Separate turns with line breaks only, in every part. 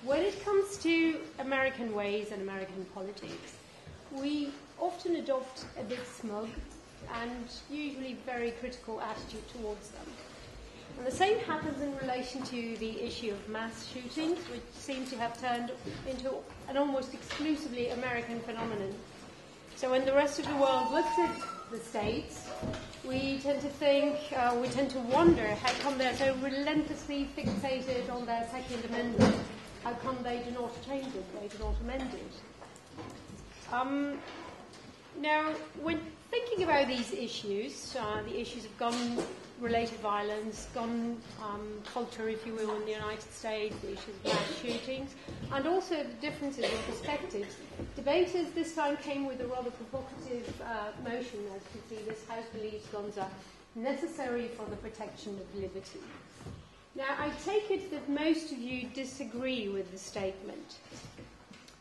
When it comes to American ways and American politics, we often adopt a bit smug and usually very critical attitude towards them. And the same happens in relation to the issue of mass shootings, which seem to have turned into an almost exclusively American phenomenon. So when the rest of the world looks at the States, we tend to think, we tend to wonder how come they're so relentlessly fixated on their Second Amendment. How come they do not change it, they do not amend it? Now, when thinking about these issues, the issues of gun-related violence, gun culture, if you will, in the United States, the issues of mass shootings, and also the differences in perspectives, debaters this time came with a rather provocative motion. As you can see, this House believes guns are necessary for the protection of liberty. Now, I take it that most of you disagree with the statement.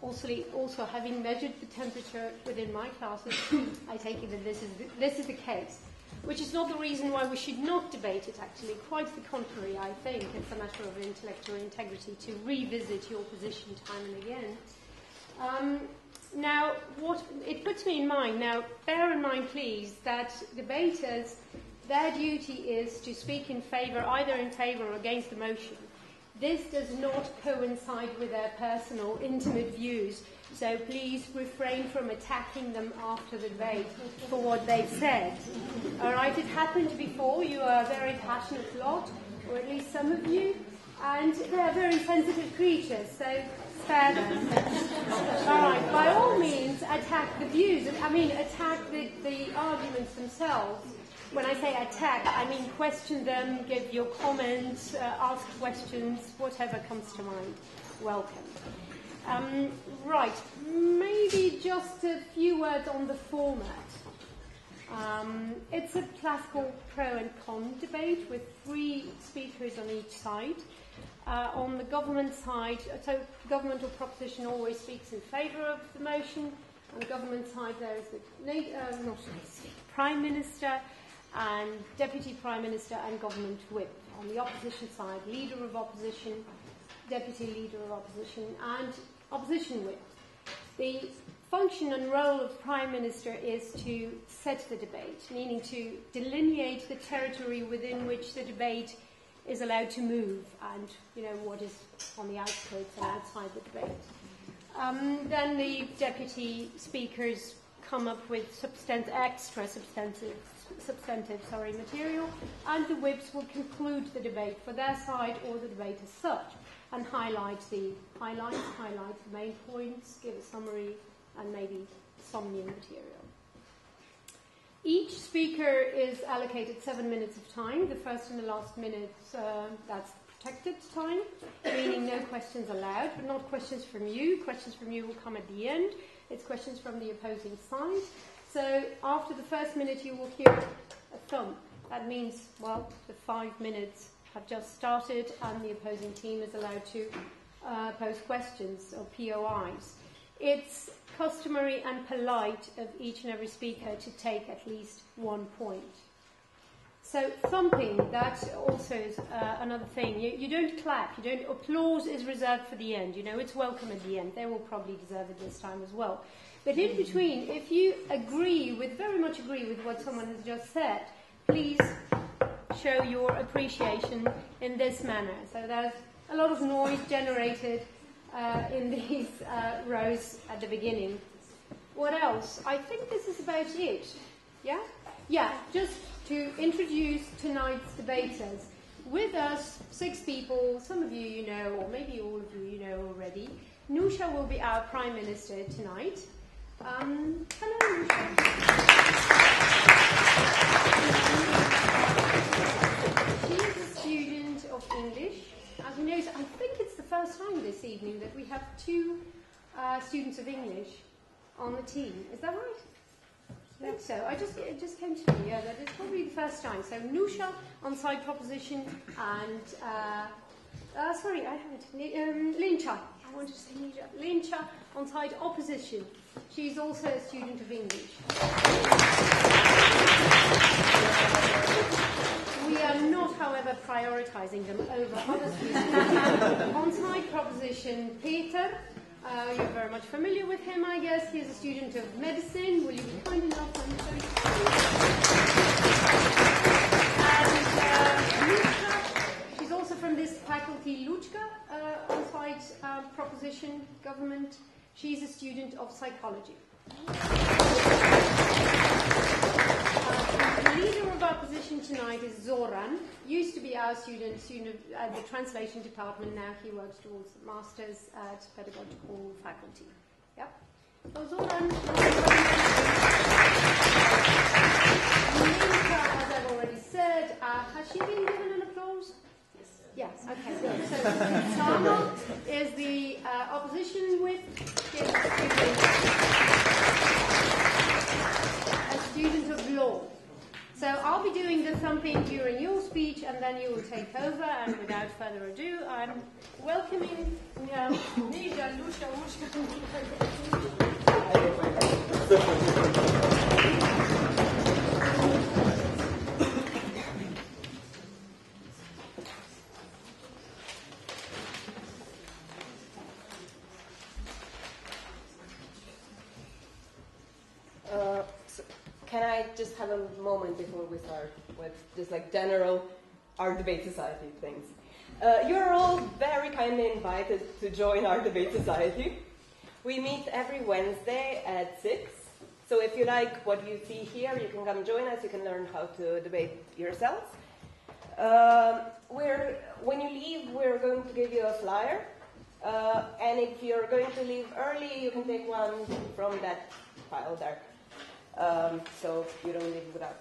Also, having measured the temperature within my classes, I take it that this is the case, which is not the reason why we should not debate it, actually. Quite the contrary, I think. It's a matter of intellectual integrity to revisit your position time and again. Now, what it puts me in mind, now, bear in mind, please, that debaters, their duty is to speak in favour, either in favour or against the motion. This does not coincide with their personal, intimate views, so please refrain from attacking them after the debate for what they've said. All right, it happened before. You are a very passionate lot, or at least some of you, and they're very sensitive creatures, so spare them. All right, by all means, attack the views. I mean, attack the arguments themselves. When I say attack, I mean question them, give your comments, ask questions, whatever comes to mind. Welcome. Right, maybe just a few words on the format. It's a classical pro and con debate with 3 speakers on each side. On the government side, so government or proposition always speaks in favour of the motion. On the government side, there is the Prime Minister, and Deputy Prime Minister and Government Whip. On the opposition side, Leader of Opposition, Deputy Leader of Opposition, and Opposition Whip. The function and role of Prime Minister is to set the debate, meaning to delineate the territory within which the debate is allowed to move, and what is on the outskirts and outside the debate. Then the deputy speakers come up with extra substantive material, and the whips will conclude the debate for their side or the debate as such, and highlight the main points, give a summary, and maybe some new material. Each speaker is allocated 7 minutes of time. The first and the last minute, that's protected time, meaning no questions allowed, but not questions from you. Questions from you will come at the end. It's questions from the opposing side. So after the first minute, you will hear a thump. That means, well, the 5 minutes have just started, and the opposing team is allowed to pose questions or POIs. It's customary and polite of each and every speaker to take at least 1 point. So thumping, that also is another thing. You don't clap. Applause is reserved for the end. It's welcome at the end. They will probably deserve it this time as well. But in between, if you very much agree with what someone has just said, please show your appreciation in this manner. So there's a lot of noise generated in these rows at the beginning. What else? I think this is about it. Yeah? Yeah, just to introduce tonight's debaters. With us, 6 people, some of you know, or maybe all of you know already. Nusha will be our Prime Minister tonight. Hello, Nusha. She's a student of English. As you notice, I think it's the first time this evening that we have 2 students of English on the team. Is that right? I think so. It just came to me, that it's probably the first time. So Nusha on side proposition and, sorry, I haven't, Lincha. I want to say Lincha on side opposition. She's also a student of English. We are not, however, prioritising them over other students. On-site proposition, Peter. You're very much familiar with him, I guess. He's a student of medicine. Will you be kind enough to And Luchka, she's also from this faculty, Luchka, on-site proposition, government. She's a student of psychology. The leader of our position tonight is Zoran. Used to be our student at the translation department. Now he works towards the masters at pedagogical faculty. Yep. So Zoran, Minka, as I've already said, has she been given an applause? Yes. Okay, good. So Sama is the opposition whip. A student of law. So I'll be doing the thumping during your speech, and then you will take over. And without further ado, I'm welcoming Nija, Lucia,
Can I just have a moment before we start with just like general Art Debate Society things? You're all very kindly invited to join our debate society. We meet every Wednesday at 6. So if you like what you see here, you can come join us. You can learn how to debate yourselves. When you leave, we're going to give you a flyer. And if you're going to leave early, you can take one from that file there. So you don't leave without.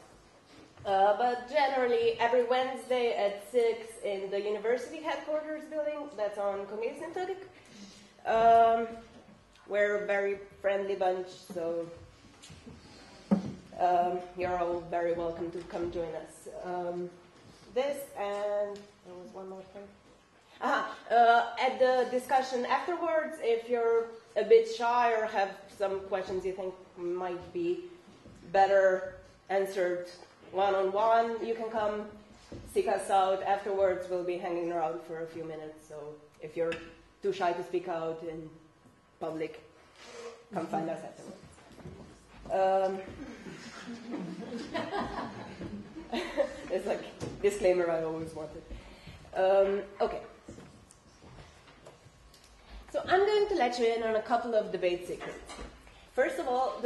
But generally, every Wednesday at 6 in the university headquarters building, that's on Kongressintorget. We're a very friendly bunch, so you're all very welcome to come join us. This, and there was one more thing. At the discussion afterwards, if you're a bit shy or have some questions you think might be better answered one-on-one, you can come seek us out. Afterwards, we'll be hanging around for a few minutes, so if you're too shy to speak out in public, come find us afterwards. It's like disclaimer I always wanted. Okay. So I'm going to let you in on a couple of debate secrets. First of all,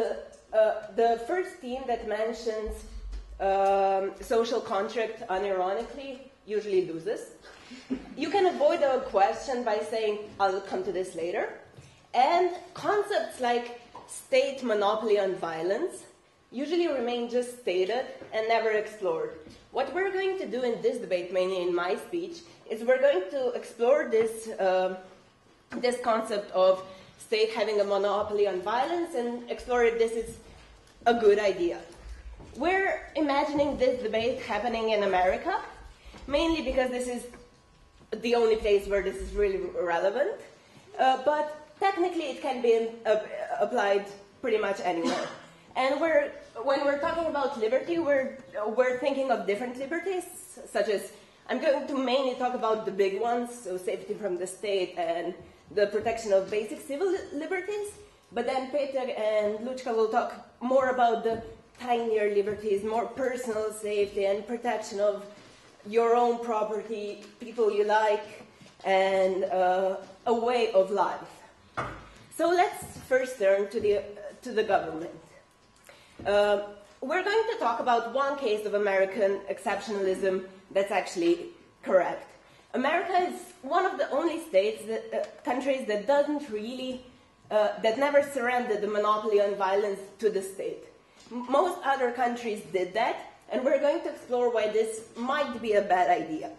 the first team that mentions social contract unironically usually loses. You can avoid a question by saying, I'll come to this later. And concepts like state monopoly on violence usually remain just stated and never explored. What we're going to do in this debate, mainly in my speech, is we're going to explore this concept of state having a monopoly on violence and explore if this is a good idea. We're imagining this debate happening in America, mainly because this is the only place where this is really relevant, but technically it can be applied pretty much anywhere. And when we're talking about liberty, we're thinking of different liberties, such as, I'm going to mainly talk about the big ones, so safety from the state and the protection of basic civil liberties, but then Peter and Luchka will talk more about the tinier liberties, more personal safety and protection of your own property, people you like, and a way of life. So let's first turn to the government. We're going to talk about one case of American exceptionalism that's actually correct. America is one of the only countries that doesn't really, that never surrendered the monopoly on violence to the state. Most other countries did that, and we're going to explore why this might be a bad idea.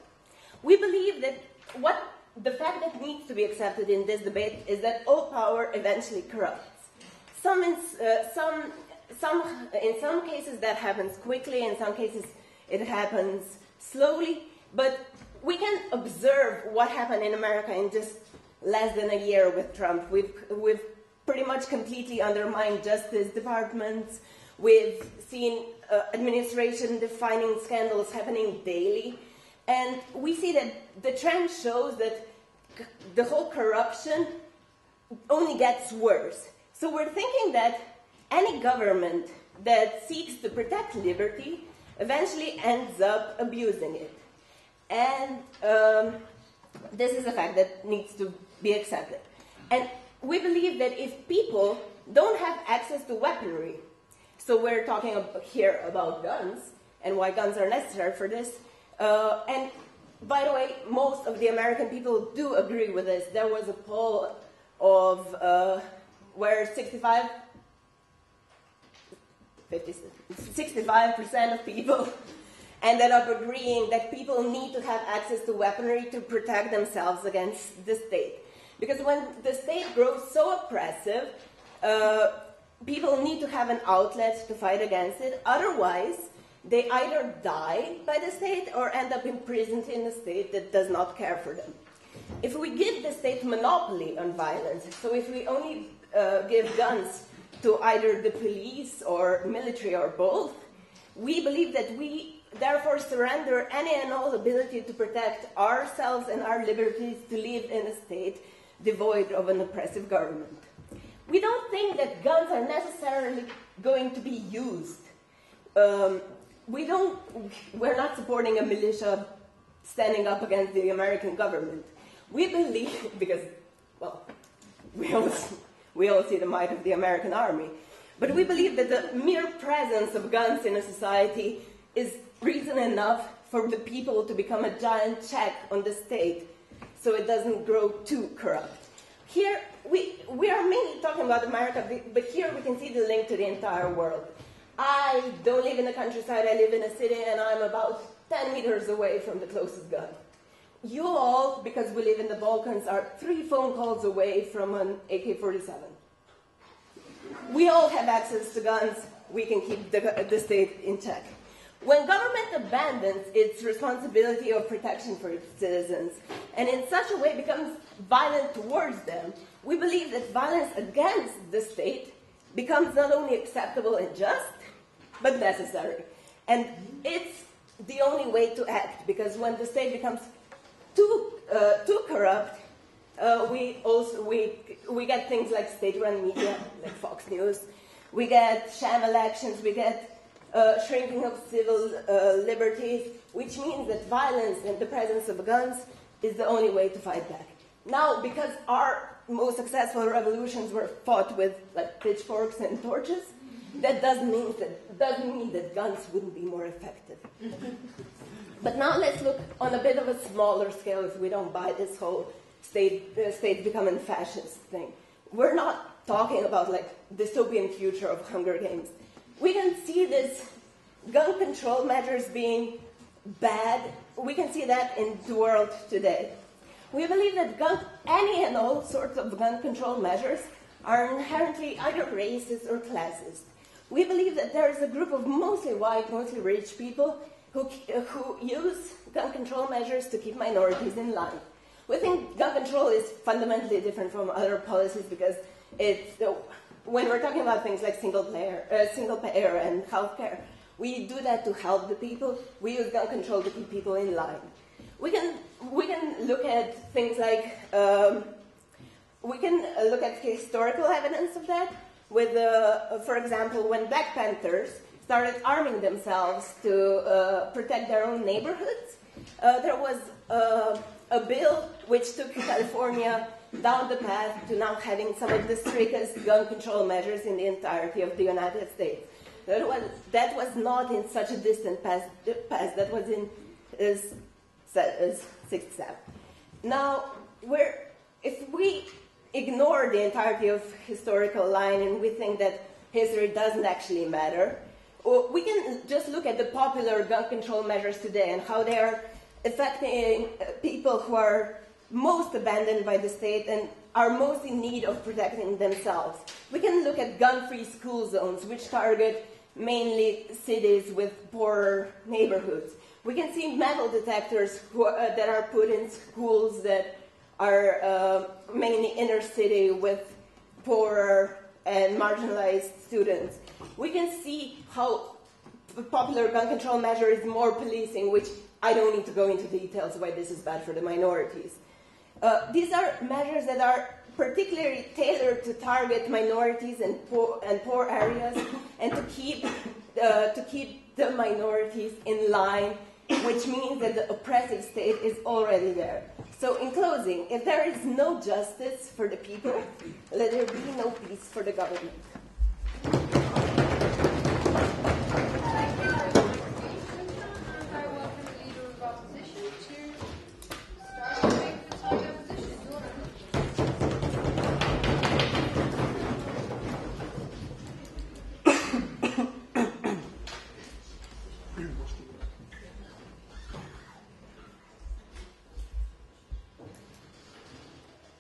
We believe that the fact that needs to be accepted in this debate is that all power eventually corrupts. In some cases that happens quickly, in some cases it happens slowly, but we can observe what happened in America in just less than a year with Trump. We've pretty much completely undermined justice departments. We've seen administration-defining scandals happening daily. And we see that the trend shows that the whole corruption only gets worse. So we're thinking that any government that seeks to protect liberty eventually ends up abusing it. And this is a fact that needs to be accepted. And we believe that if people don't have access to weaponry, so we're talking here about guns and why guns are necessary for this, and by the way, most of the American people do agree with this. There was a poll of where 65% of people ended up agreeing that people need to have access to weaponry to protect themselves against the state. Because when the state grows so oppressive, people need to have an outlet to fight against it. Otherwise, they either die by the state or end up imprisoned in a state that does not care for them. If we give the state monopoly on violence, so if we only give guns to either the police or military or both, we believe that we therefore surrender any and all ability to protect ourselves and our liberties to live in a state devoid of an oppressive government. We don't think that guns are necessarily going to be used. We're not supporting a militia standing up against the American government. We believe, because, well, we all see the might of the American army, but we believe that the mere presence of guns in a society is reason enough for the people to become a giant check on the state so it doesn't grow too corrupt. Here, we are mainly talking about America, but here we can see the link to the entire world. I don't live in the countryside, I live in a city, and I'm about 10 meters away from the closest gun. You all, because we live in the Balkans, are 3 phone calls away from an AK-47. We all have access to guns, we can keep the state in check. When government abandons its responsibility of protection for its citizens, and in such a way becomes violent towards them, we believe that violence against the state becomes not only acceptable and just, but necessary. And it's the only way to act, because when the state becomes too corrupt, we get things like state-run media, like Fox News. We get sham elections. We get shrinking of civil liberties, which means that violence and the presence of guns is the only way to fight back. Now, because our most successful revolutions were fought with like pitchforks and torches, that doesn't mean that guns wouldn't be more effective. But now let's look on a bit of a smaller scale if we don't buy this whole state becoming fascist thing. We're not talking about like dystopian future of Hunger Games. We can see this gun control measures being bad. We can see that in the world today. We believe that any and all sorts of gun control measures are inherently either racist or classist. We believe that there is a group of mostly white, mostly rich people who use gun control measures to keep minorities in line. We think gun control is fundamentally different from other policies because when we're talking about things like single payer and healthcare, we do that to help the people. We use gun control to keep people in line. We can look at things like we can look at historical evidence of that. With, for example, when Black Panthers started arming themselves to protect their own neighborhoods, there was a bill which took California down the path to now having some of the strictest gun control measures in the entirety of the United States. That was not in such a distant past. That was in 67. Now, if we ignore the entirety of historical line and we think that history doesn't actually matter, we can just look at the popular gun control measures today and how they are affecting people who are most abandoned by the state and are most in need of protecting themselves. We can look at gun-free school zones, which target mainly cities with poorer neighborhoods. We can see metal detectors that are put in schools that are mainly inner city with poorer and marginalized students. We can see how popular gun control measure is more policing, which I don't need to go into details why this is bad for the minorities. These are measures that are particularly tailored to target minorities and poor areas, and to keep the minorities in line, which means that the oppressive state is already there. So in closing, if there is no justice for the people, let there be no peace for the government.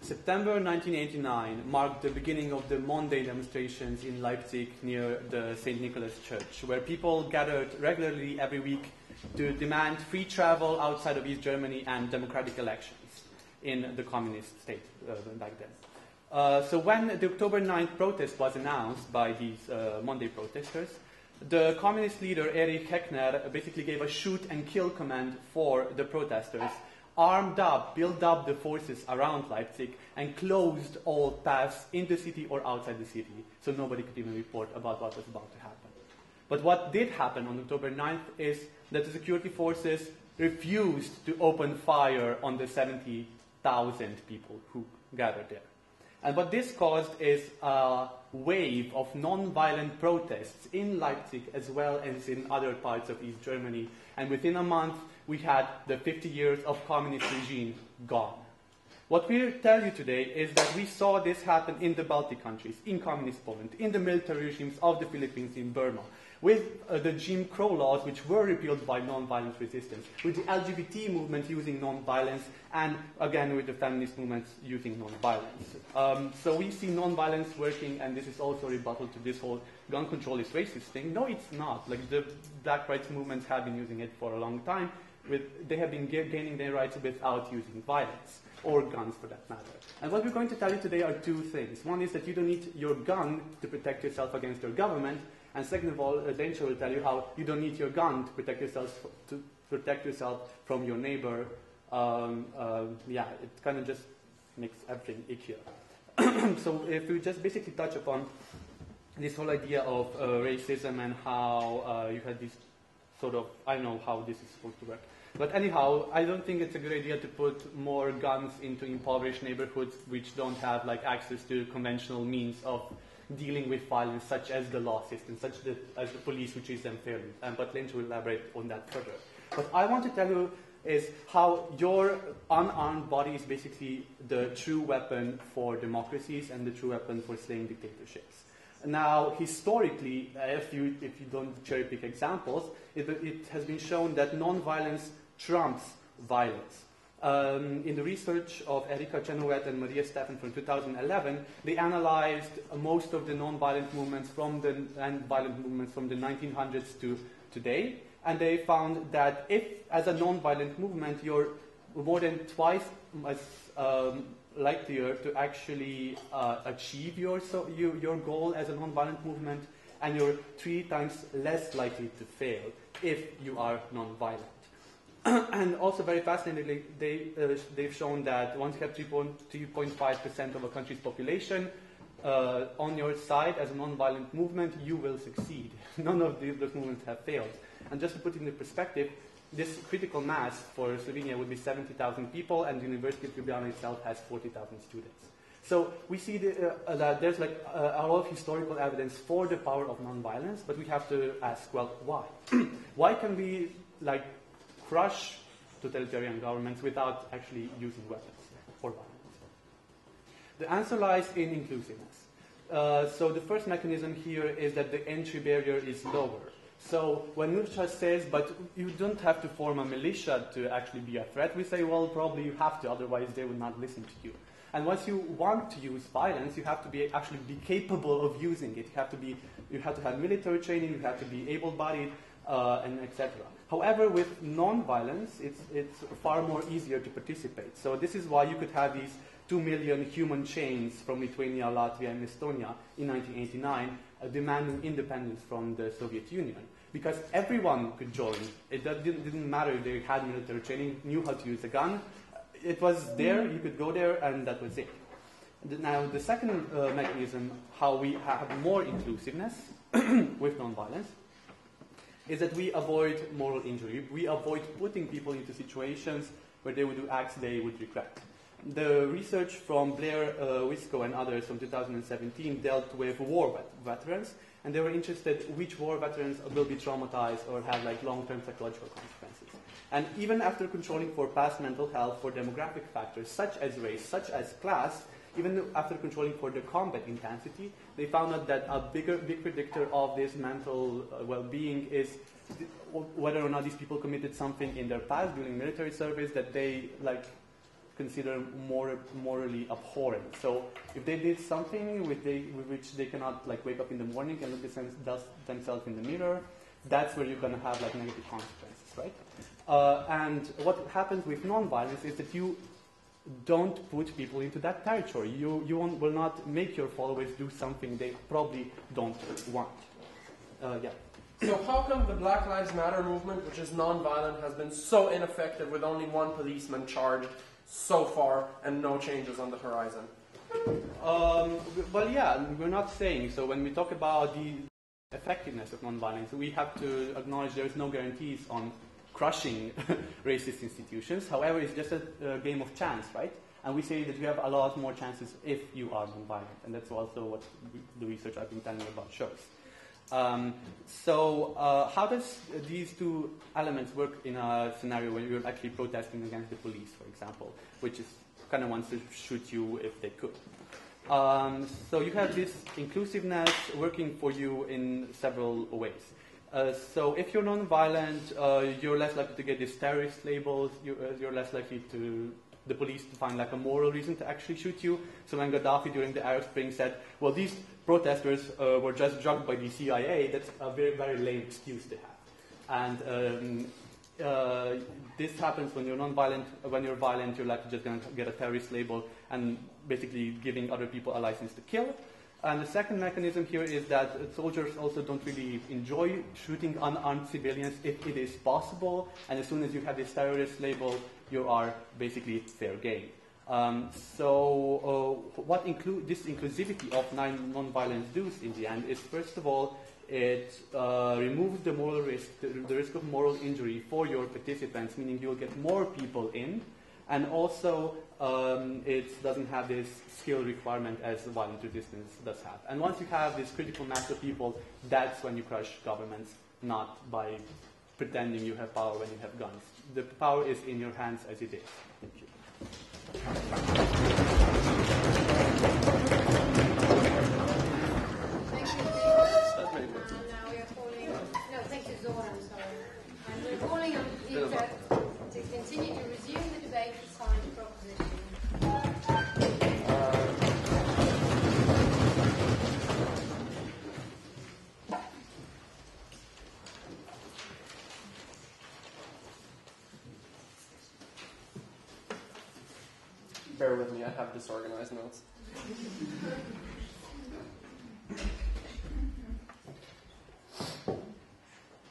September 1989 marked the beginning of the Monday demonstrations in Leipzig near the St. Nicholas Church, where people gathered regularly every week to demand free travel outside of East Germany and democratic elections in the communist state back then. So when the October 9th protest was announced by these Monday protesters, the communist leader Erich Heckner basically gave a shoot and kill command for the protesters, armed up, built up the forces around Leipzig, and closed all paths in the city or outside the city, so nobody could even report about what was about to happen. But what did happen on October 9th is that the security forces refused to open fire on the 70,000 people who gathered there. And what this caused is a wave of non-violent protests in Leipzig as well as in other parts of East Germany. And within a month, we had the 50 years of communist regime gone. What we'll tell you today is that we saw this happen in the Baltic countries, in communist Poland, in the military regimes of the Philippines, in Burma, with the Jim Crow laws, which were repealed by non-violent resistance, with the LGBT movement using non-violence, and again with the feminist movements using non-violence. So we see non-violence working, and this is also a rebuttal to this whole gun control is racist thing. No, it's not. Like, the black rights movements have been using it for a long time. They have been gaining their rights without using violence, or guns for that matter. And what we're going to tell you today are two things. One is that you don't need your gun to protect yourself against your government, and second of all, Lencha will tell you how you don't need your gun to protect yourself from your neighbor. It kind of just makes everything ickier. So if we just basically touch upon this whole idea of racism and how you had this sort of, I don't know how this is supposed to work. But anyhow, I don't think it's a good idea to put more guns into impoverished neighborhoods which don't have like access to conventional means of dealing with violence, such as the law system, as the police who treats them fairly. But Lynch will elaborate on that further. What I want to tell you is how your unarmed body is basically the true weapon for democracies and the true weapon for slaying dictatorships. Now, historically, if you don't cherry-pick examples, it has been shown that non-violence trumps violence. In the research of Erika Chenoweth and Maria Steffen from 2011, they analyzed most of the non-violent movements from the 1900s to today, and they found that if, as a non-violent movement, you're more than twice as likelier to actually achieve your goal as a non-violent movement, and you're 3 times less likely to fail if you are non-violent. And also very fascinatingly, they've shown that once you have 3.5% of a country's population on your side as a non-violent movement, you will succeed. None of those movements have failed. And just to put it into perspective, this critical mass for Slovenia would be 70,000 people, and the University of Ljubljana itself has 40,000 students. So we see that there's like a lot of historical evidence for the power of non-violence, but we have to ask, well, why? Why can we crush totalitarian governments without actually using weapons or violence? The answer lies in inclusiveness. So the first mechanism here is that the entry barrier is lower. So when Nurcha says, but you don't have to form a militia to actually be a threat, we say, well, probably you have to, otherwise they will not listen to you. And once you want to use violence, you have to actually be capable of using it. You have to have military training, you have to be able-bodied, and etc. However, with non-violence, it's far more easier to participate. So this is why you could have these 2 million human chains from Lithuania, Latvia, and Estonia in 1989, demanding independence from the Soviet Union. Because everyone could join. It didn't matter if they had military training, knew how to use a gun. It was there, you could go there, and that was it. Now, the second mechanism, how we have more inclusiveness with nonviolence, is that we avoid moral injury. We avoid putting people into situations where they would do acts they would regret. The research from Blair, Wisco, and others from 2017 dealt with war veterans, and they were interested which war veterans will be traumatized or have like long-term psychological consequences. And even after controlling for past mental health, for demographic factors such as race, such as class, even after controlling for the combat intensity, they found out that a big predictor of this mental well-being is whether or not these people committed something in their past during military service that they consider morally abhorrent. So if they did something with which they cannot wake up in the morning and look at themselves in the mirror, that's where you're going to have negative consequences, right? And what happens with non-violence is that you don't put people into that territory. You will not make your followers do something they probably don't want. Yeah.
So how come the Black Lives Matter movement, which is non-violent, has been so ineffective with only one policeman charged so far and no changes on the horizon?
Well, yeah, we're not saying. So when we talk about the effectiveness of non-violence, we have to acknowledge there is no guarantees on crushing racist institutions. However, it's just a game of chance, right? And we say that you have a lot more chances if you are non-violent. And that's also what the research I've been telling you about shows. So how does these two elements work in a scenario where you're actually protesting against the police, for example, which is kind of wants to shoot you if they could? So you have this inclusiveness working for you in several ways. So if you're non-violent, you're less likely to get these terrorist labels, you're less likely to the police to find a moral reason to actually shoot you. So when Gaddafi during the Arab Spring said, well, these protesters were just drugged by the CIA, that's a very, very lame excuse to have. And this happens when you're non-violent. When you're violent, you're just going to get a terrorist label and basically giving other people a license to kill. And the second mechanism here is that soldiers also don't really enjoy shooting unarmed civilians if it is possible. And as soon as you have this terrorist label, you are basically fair game. So what this inclusivity of non-violence does in the end is, first of all, it removes the moral risk, the risk of moral injury for your participants, meaning you'll get more people in. And also, it doesn't have this skill requirement as violent resistance does have. And once you have this critical mass of people, that's when you crush governments, not by pretending you have power when you have guns. The power is in your hands as it is. Thank you.
Thank you, David. Now we are calling... No, thank you, Zora, I'm sorry. And we're calling on Peter to continue to resume the debate to sign the proposition.
Bear with me, I have disorganized notes.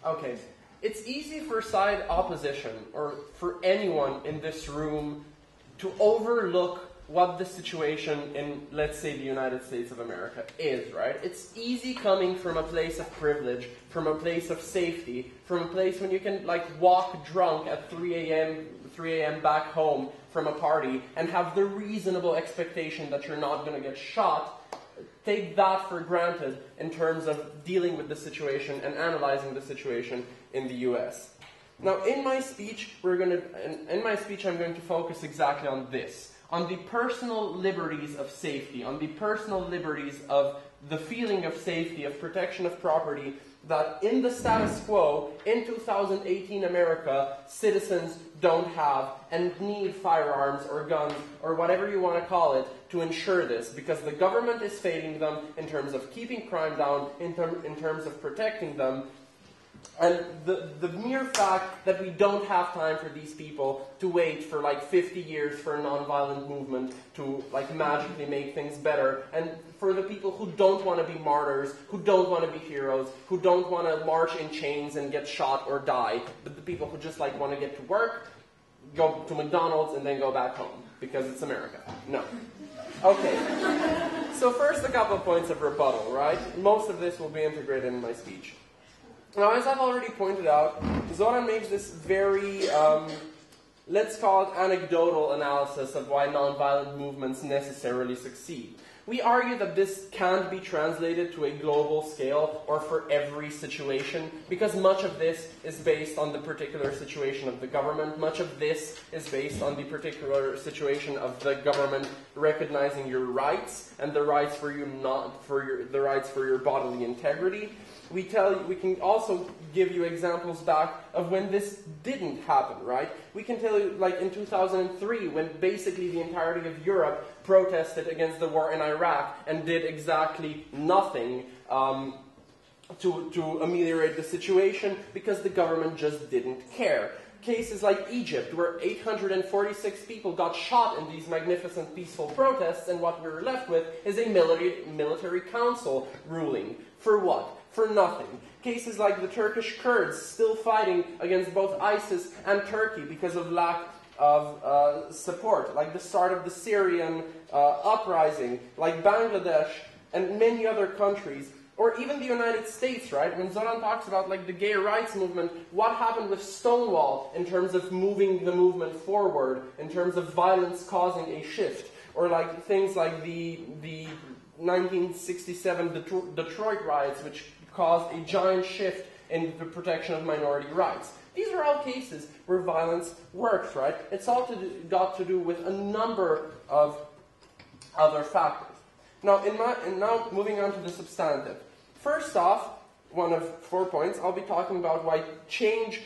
Okay, it's easy for side opposition, or for anyone in this room, to overlook what the situation in, let's say, the United States of America is, right? It's easy coming from a place of privilege, from a place of safety, from a place when you can, walk drunk at 3 a.m. back home from a party and have the reasonable expectation that you're not going to get shot. Take that for granted in terms of dealing with the situation and analyzing the situation in the U.S. Now, in my speech, I'm going to focus exactly on this, on the personal liberties of safety, on the personal liberties of the feeling of safety, of protection of property, that in the status quo, in 2018 America, citizens don't have and need firearms or guns or whatever you want to call it to ensure this, because the government is failing them in terms of keeping crime down, in terms of protecting them, And the mere fact that we don't have time for these people to wait for like 50 years for a non-violent movement to like magically make things better, and for the people who don't want to be martyrs, who don't want to be heroes, who don't want to march in chains and get shot or die, but the people who just like want to get to work, go to McDonald's and then go back home because it's America. No. Okay. So first a couple of points of rebuttal, right? Most of this will be integrated in my speech. Now, as I've already pointed out, Zoran makes this very, let's call it anecdotal analysis of why nonviolent movements necessarily succeed. We argue that this can't be translated to a global scale or for every situation, because much of this is based on the particular situation of the government. Much of this is based on the particular situation of the government recognizing your rights and the rights for you the rights for your bodily integrity. We can also give you examples back of when this didn't happen, right? We can tell you, like in 2003, when basically the entirety of Europe protested against the war in Iraq and did exactly nothing to ameliorate the situation because the government just didn't care. Cases like Egypt, where 846 people got shot in these magnificent peaceful protests, and what we were left with is a military council ruling. For what? For nothing. Cases like the Turkish Kurds still fighting against both ISIS and Turkey because of lack of support, like the start of the Syrian uprising, like Bangladesh and many other countries, or even the United States, right? When Zoran talks about like the gay rights movement, what happened with Stonewall in terms of moving the movement forward, in terms of violence causing a shift, or like things like the 1967 Detroit riots, which caused a giant shift in the protection of minority rights. These are all cases where violence works, right? It's all got to do with a number of other factors. Now, now moving on to the substantive. First off, one of 4 points, I'll be talking about why change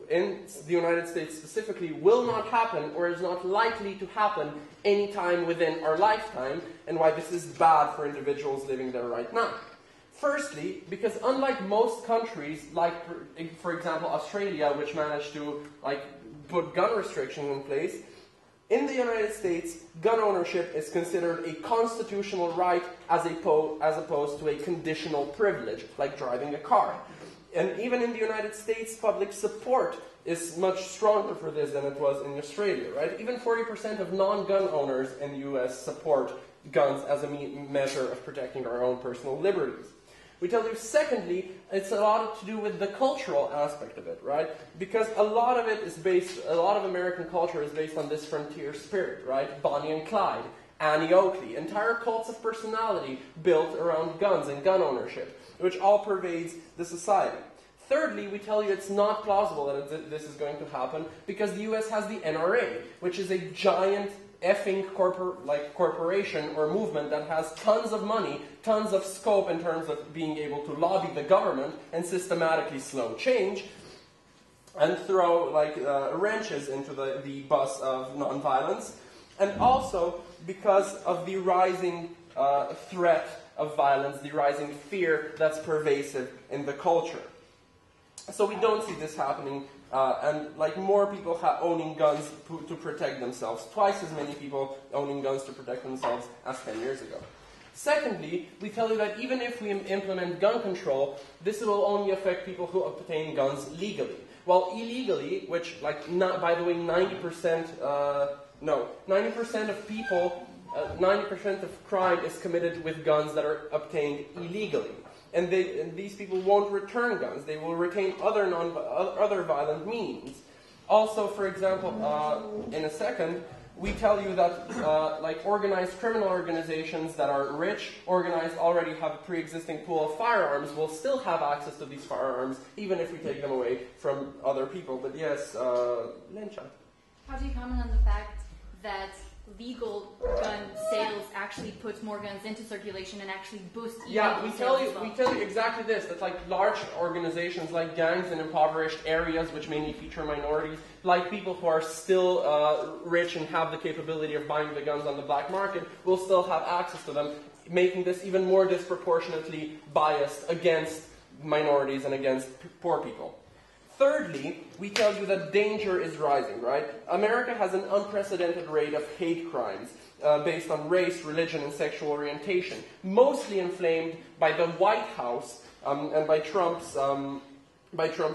in the United States specifically will not happen or is not likely to happen anytime within our lifetime, and why this is bad for individuals living there right now. Firstly, because unlike most countries, like for example Australia, which managed to put gun restrictions in place, in the United States, gun ownership is considered a constitutional right as opposed to a conditional privilege, like driving a car. And even in the United States, public support is much stronger for this than it was in Australia, right? Even 40% of non-gun owners in the US support guns as a measure of protecting our own personal liberties. We tell you, secondly, it's a lot to do with the cultural aspect of it, right? Because a lot of American culture is based on this frontier spirit, right? Bonnie and Clyde, Annie Oakley, entire cults of personality built around guns and gun ownership, which all pervades the society. Thirdly, we tell you it's not plausible that this is going to happen because the US has the NRA, which is a giant effing corporation or movement that has tons of money, tons of scope in terms of being able to lobby the government and systematically slow change and throw wrenches into the bus of nonviolence, and also because of the rising threat of violence, the rising fear that's pervasive in the culture. So we don't see this happening, and more people owning guns to protect themselves. Twice as many people owning guns to protect themselves as 10 years ago. Secondly, we tell you that even if we implement gun control, this will only affect people who obtain guns legally. While illegally, which, by the way, 90% of people, 90% of crime is committed with guns that are obtained illegally. And these people won't return guns. They will retain other violent means. Also, for example, in a second, we tell you that organized criminal organizations that are rich, organized, already have a pre-existing pool of firearms, will still have access to these firearms, even if we take them away from other people. But yes, Lencha.
How do you comment on the fact that legal gun sales actually put more guns into circulation and actually boost illegal
we
sales?
tell you exactly this, that large organizations like gangs in impoverished areas, which mainly feature minorities, like people who are still rich and have the capability of buying the guns on the black market, will still have access to them, making this even more disproportionately biased against minorities and against poor people. Thirdly, we tell you that danger is rising, right? America has an unprecedented rate of hate crimes based on race, religion, and sexual orientation, mostly inflamed by the White House and by Trump's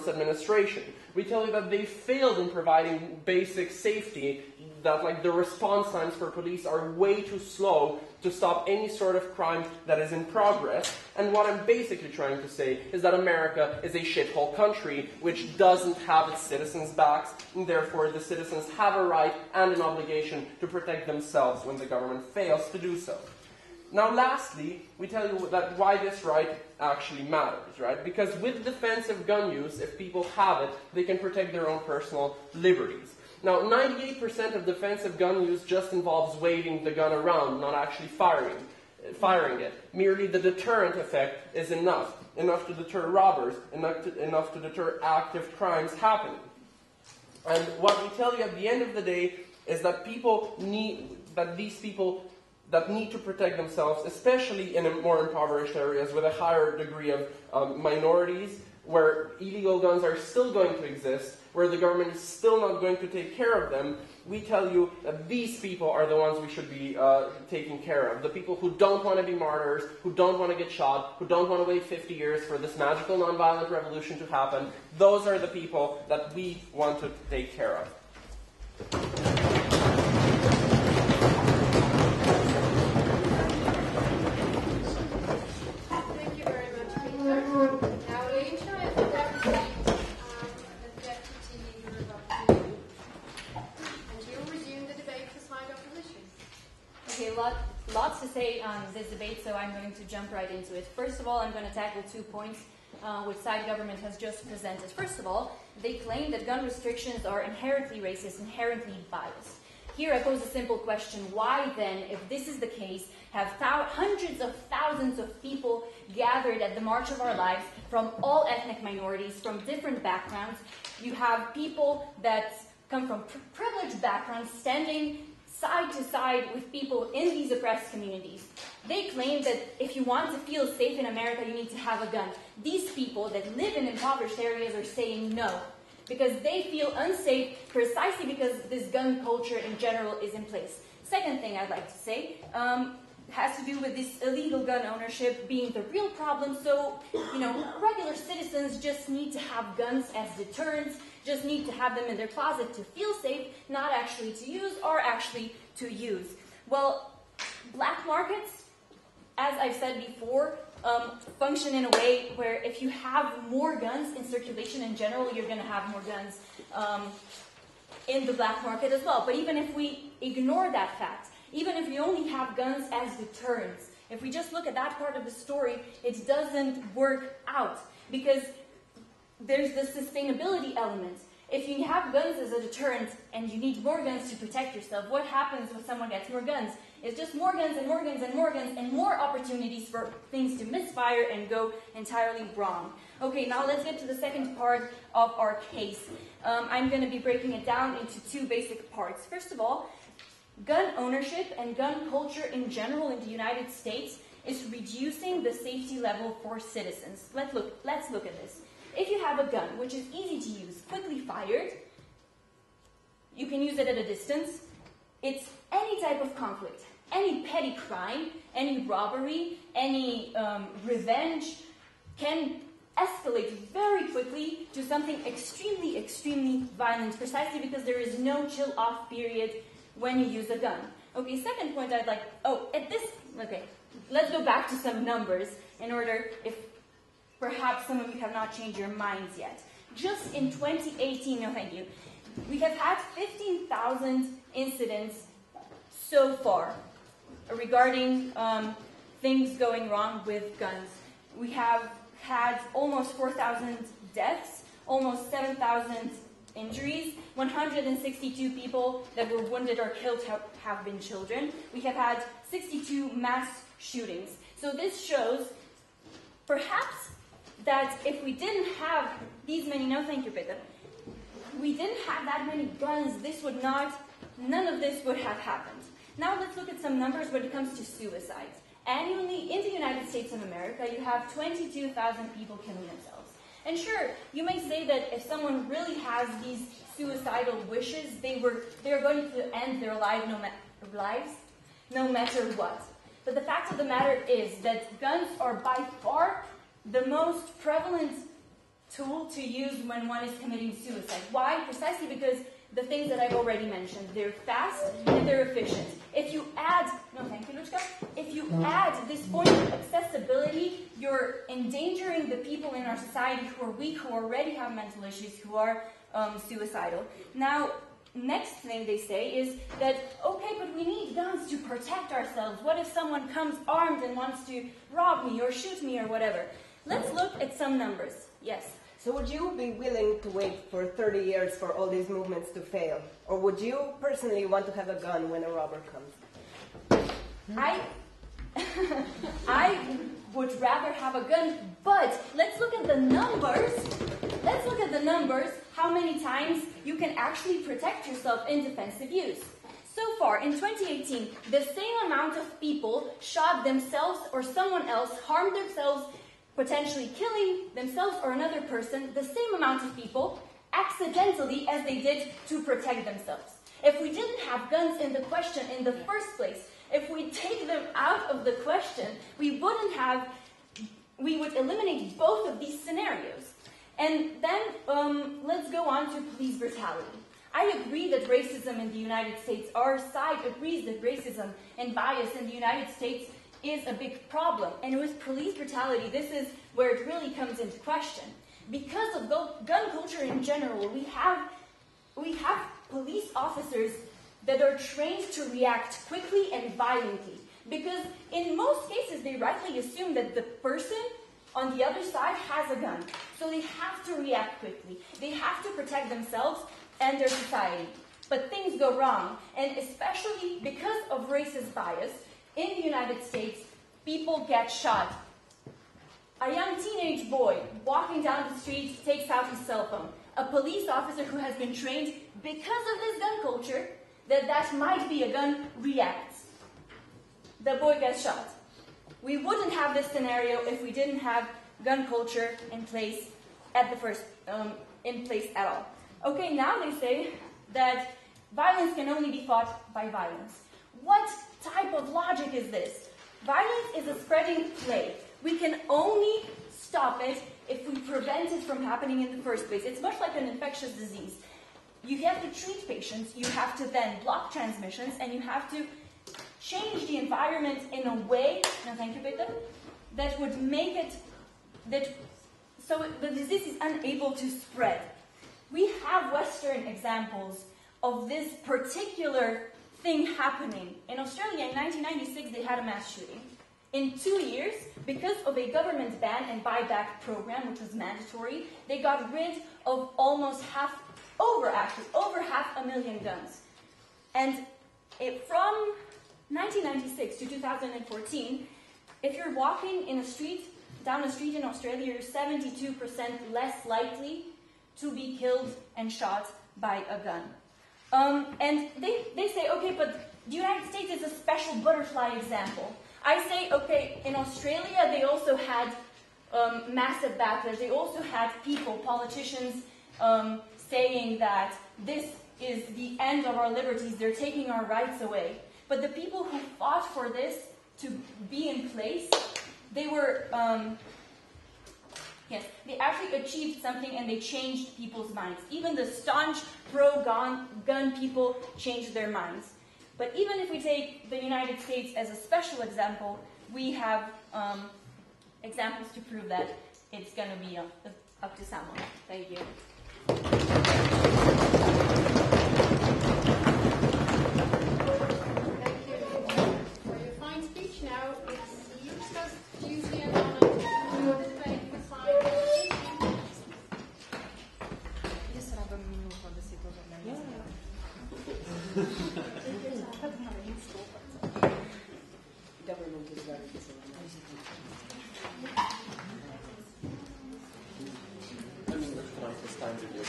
administration. We tell you that they failed in providing basic safety, that like the response times for police are way too slow to stop any sort of crime that is in progress. And what I'm basically trying to say is that America is a shithole country which doesn't have its citizens' backs, and therefore the citizens have a right and an obligation to protect themselves when the government fails to do so. Now lastly, we tell you that why this right actually matters, right? Because with defensive gun use, if people have it, they can protect their own personal liberties. Now, 98% of defensive gun use just involves waving the gun around, not actually firing it. Merely the deterrent effect is enough to deter robbers, enough to deter active crimes happening. And what we tell you at the end of the day is that these people that need to protect themselves, especially in more impoverished areas with a higher degree of minorities, where illegal guns are still going to exist, where the government is still not going to take care of them, we tell you that these people are the ones we should be taking care of. The people who don't want to be martyrs, who don't want to get shot, who don't want to wait 50 years for this magical nonviolent revolution to happen, those are the people that we want to take care of.
Thank you very much, Peter. Now, Lisa is the deputy leader of opposition, and you'll resume the debate for side opposition.
Okay, lots to say on this debate, so I'm going to jump right into it. First of all, I'm going to tackle 2 points which side government has just presented. First of all, they claim that gun restrictions are inherently racist, inherently biased. Here I pose a simple question. Why then, if this is the case, have hundreds of thousands of people gathered at the March of Our Lives from all ethnic minorities, from different backgrounds? You have people that come from privileged backgrounds standing side to side with people in these oppressed communities. They claim that if you want to feel safe in America, you need to have a gun. These people that live in impoverished areas are saying no, because they feel unsafe precisely because this gun culture in general is in place. Second thing I'd like to say has to do with this illegal gun ownership being the real problem. So, regular citizens just need to have guns as deterrents, just need to have them in their closet to feel safe, not actually to use or actually to use. Well, black markets, as I've said before, function in a way where if you have more guns in circulation in general, you're going to have more guns in the black market as well. But even if we ignore that fact, even if we only have guns as deterrents, if we just look at that part of the story, it doesn't work out, because there's the sustainability element. If you have guns as a deterrent and you need more guns to protect yourself, what happens when someone gets more guns? It's just more guns and more guns and more guns and more opportunities for things to misfire and go entirely wrong. Okay, now let's get to the second part of our case. I'm going to be breaking it down into 2 basic parts. First of all, gun ownership and gun culture in general in the United States is reducing the safety level for citizens. Let's look at this. If you have a gun, which is easy to use, quickly fired, you can use it at a distance. It's any type of conflict, any petty crime, any robbery, any revenge can escalate very quickly to something extremely, extremely violent, precisely because there is no chill-off period when you use a gun. Okay, second point let's go back to some numbers in order, if perhaps some of you have not changed your minds yet. Just in 2018, we have had 15,000 incidents so far regarding things going wrong with guns. We have had almost 4,000 deaths, almost 7,000 injuries, 162 people that were wounded or killed have been children. We have had 62 mass shootings. So this shows, perhaps, that if we didn't have these many, we didn't have that many guns, none of this would have happened. Now let's look at some numbers when it comes to suicides. Annually, in the United States of America, you have 22,000 people killing themselves. And sure, you may say that if someone really has these suicidal wishes, they're going to end their lives no matter what. But the fact of the matter is that guns are by far the most prevalent tool to use when one is committing suicide. Why? Precisely because the things that I've already mentioned. They're fast and they're efficient. If you add, if you add this point of accessibility, you're endangering the people in our society who are weak, who already have mental issues, who are suicidal. Now, next thing they say is that, okay, but we need guns to protect ourselves. What if someone comes armed and wants to rob me or shoot me or whatever? Let's look at some numbers. Yes?
So would you be willing to wait for 30 years for all these movements to fail? Or would you personally want to have a gun when a robber comes?
I would rather have a gun, but let's look at the numbers. Let's look at the numbers, how many times you can actually protect yourself in defensive use. So far, in 2018, the same amount of people shot themselves or someone else, harmed themselves, potentially killing themselves or another person, the same amount of people, accidentally, as they did to protect themselves. If we didn't have guns in the question in the first place, if we take them out of the question, we would eliminate both of these scenarios. And then let's go on to police brutality. I agree that racism in the United States, our side agrees that racism and bias in the United States is a big problem. And with police brutality, this is where it really comes into question. Because of gun culture in general, we have police officers that are trained to react quickly and violently. Because in most cases, they rightly assume that the person on the other side has a gun. So they have to react quickly. They have to protect themselves and their society. But things go wrong. And especially because of racist bias, in the United States, people get shot. A young teenage boy walking down the street takes out his cell phone. A police officer who has been trained because of this gun culture that might be a gun reacts. The boy gets shot. We wouldn't have this scenario if we didn't have gun culture in place at all. Okay, now they say that violence can only be fought by violence. What type of logic is this? Violence is a spreading plague. We can only stop it if we prevent it from happening in the first place. It's much like an infectious disease. You have to treat patients, you have to then block transmissions, and you have to change the environment in a way, that would make it, so the disease is unable to spread. We have Western examples of this particular thing happening. In Australia, in 1996, they had a mass shooting. In 2 years, because of a government ban and buyback program, which was mandatory, they got rid of almost over 500,000 guns. And from 1996 to 2014, if you're walking down a street in Australia, you're 72% less likely to be killed and shot by a gun. And they say, okay, but the United States is a special butterfly example. I say, okay, in Australia, they also had massive backlash. They also had politicians, saying that this is the end of our liberties. They're taking our rights away. But the people who fought for this to be in place, they were, they actually achieved something and they changed people's minds. Even the staunch pro-gun people changed their minds. But even if we take the United States as a special example, we have examples to prove that it's going to be up to someone. Thank you.
Thank you for your fine speech. Now it's Justas, Juicy and Anna to debate for 5 minutes.
Yes, I have a minute for the seat of the
Government is very disorganized.
I mean, there's like this time to do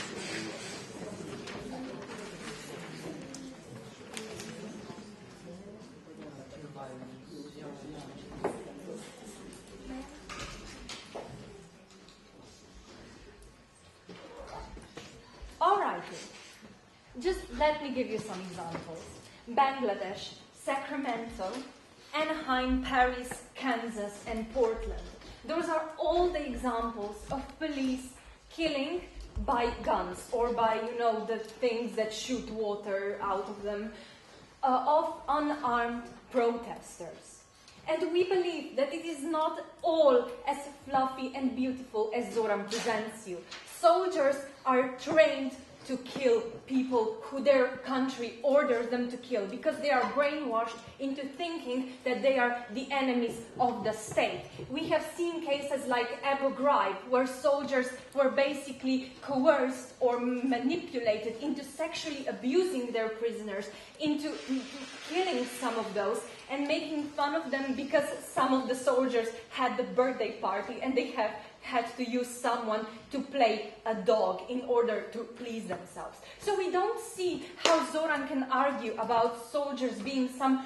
Let me give you some examples. Bangladesh, Sacramento, Anaheim, Paris, Kansas, and Portland. Those are all the examples of police killing by guns or by, the things that shoot water out of them, of unarmed protesters. And we believe that it is not all as fluffy and beautiful as Zoran presents you. Soldiers are trained to kill people who their country orders them to kill because they are brainwashed into thinking that they are the enemies of the state. We have seen cases like Abu Ghraib, where soldiers were basically coerced or manipulated into sexually abusing their prisoners, into killing some of those, and making fun of them because some of the soldiers had the birthday party and they had to use someone to play a dog in order to please themselves. So we don't see how Zoran can argue about soldiers being some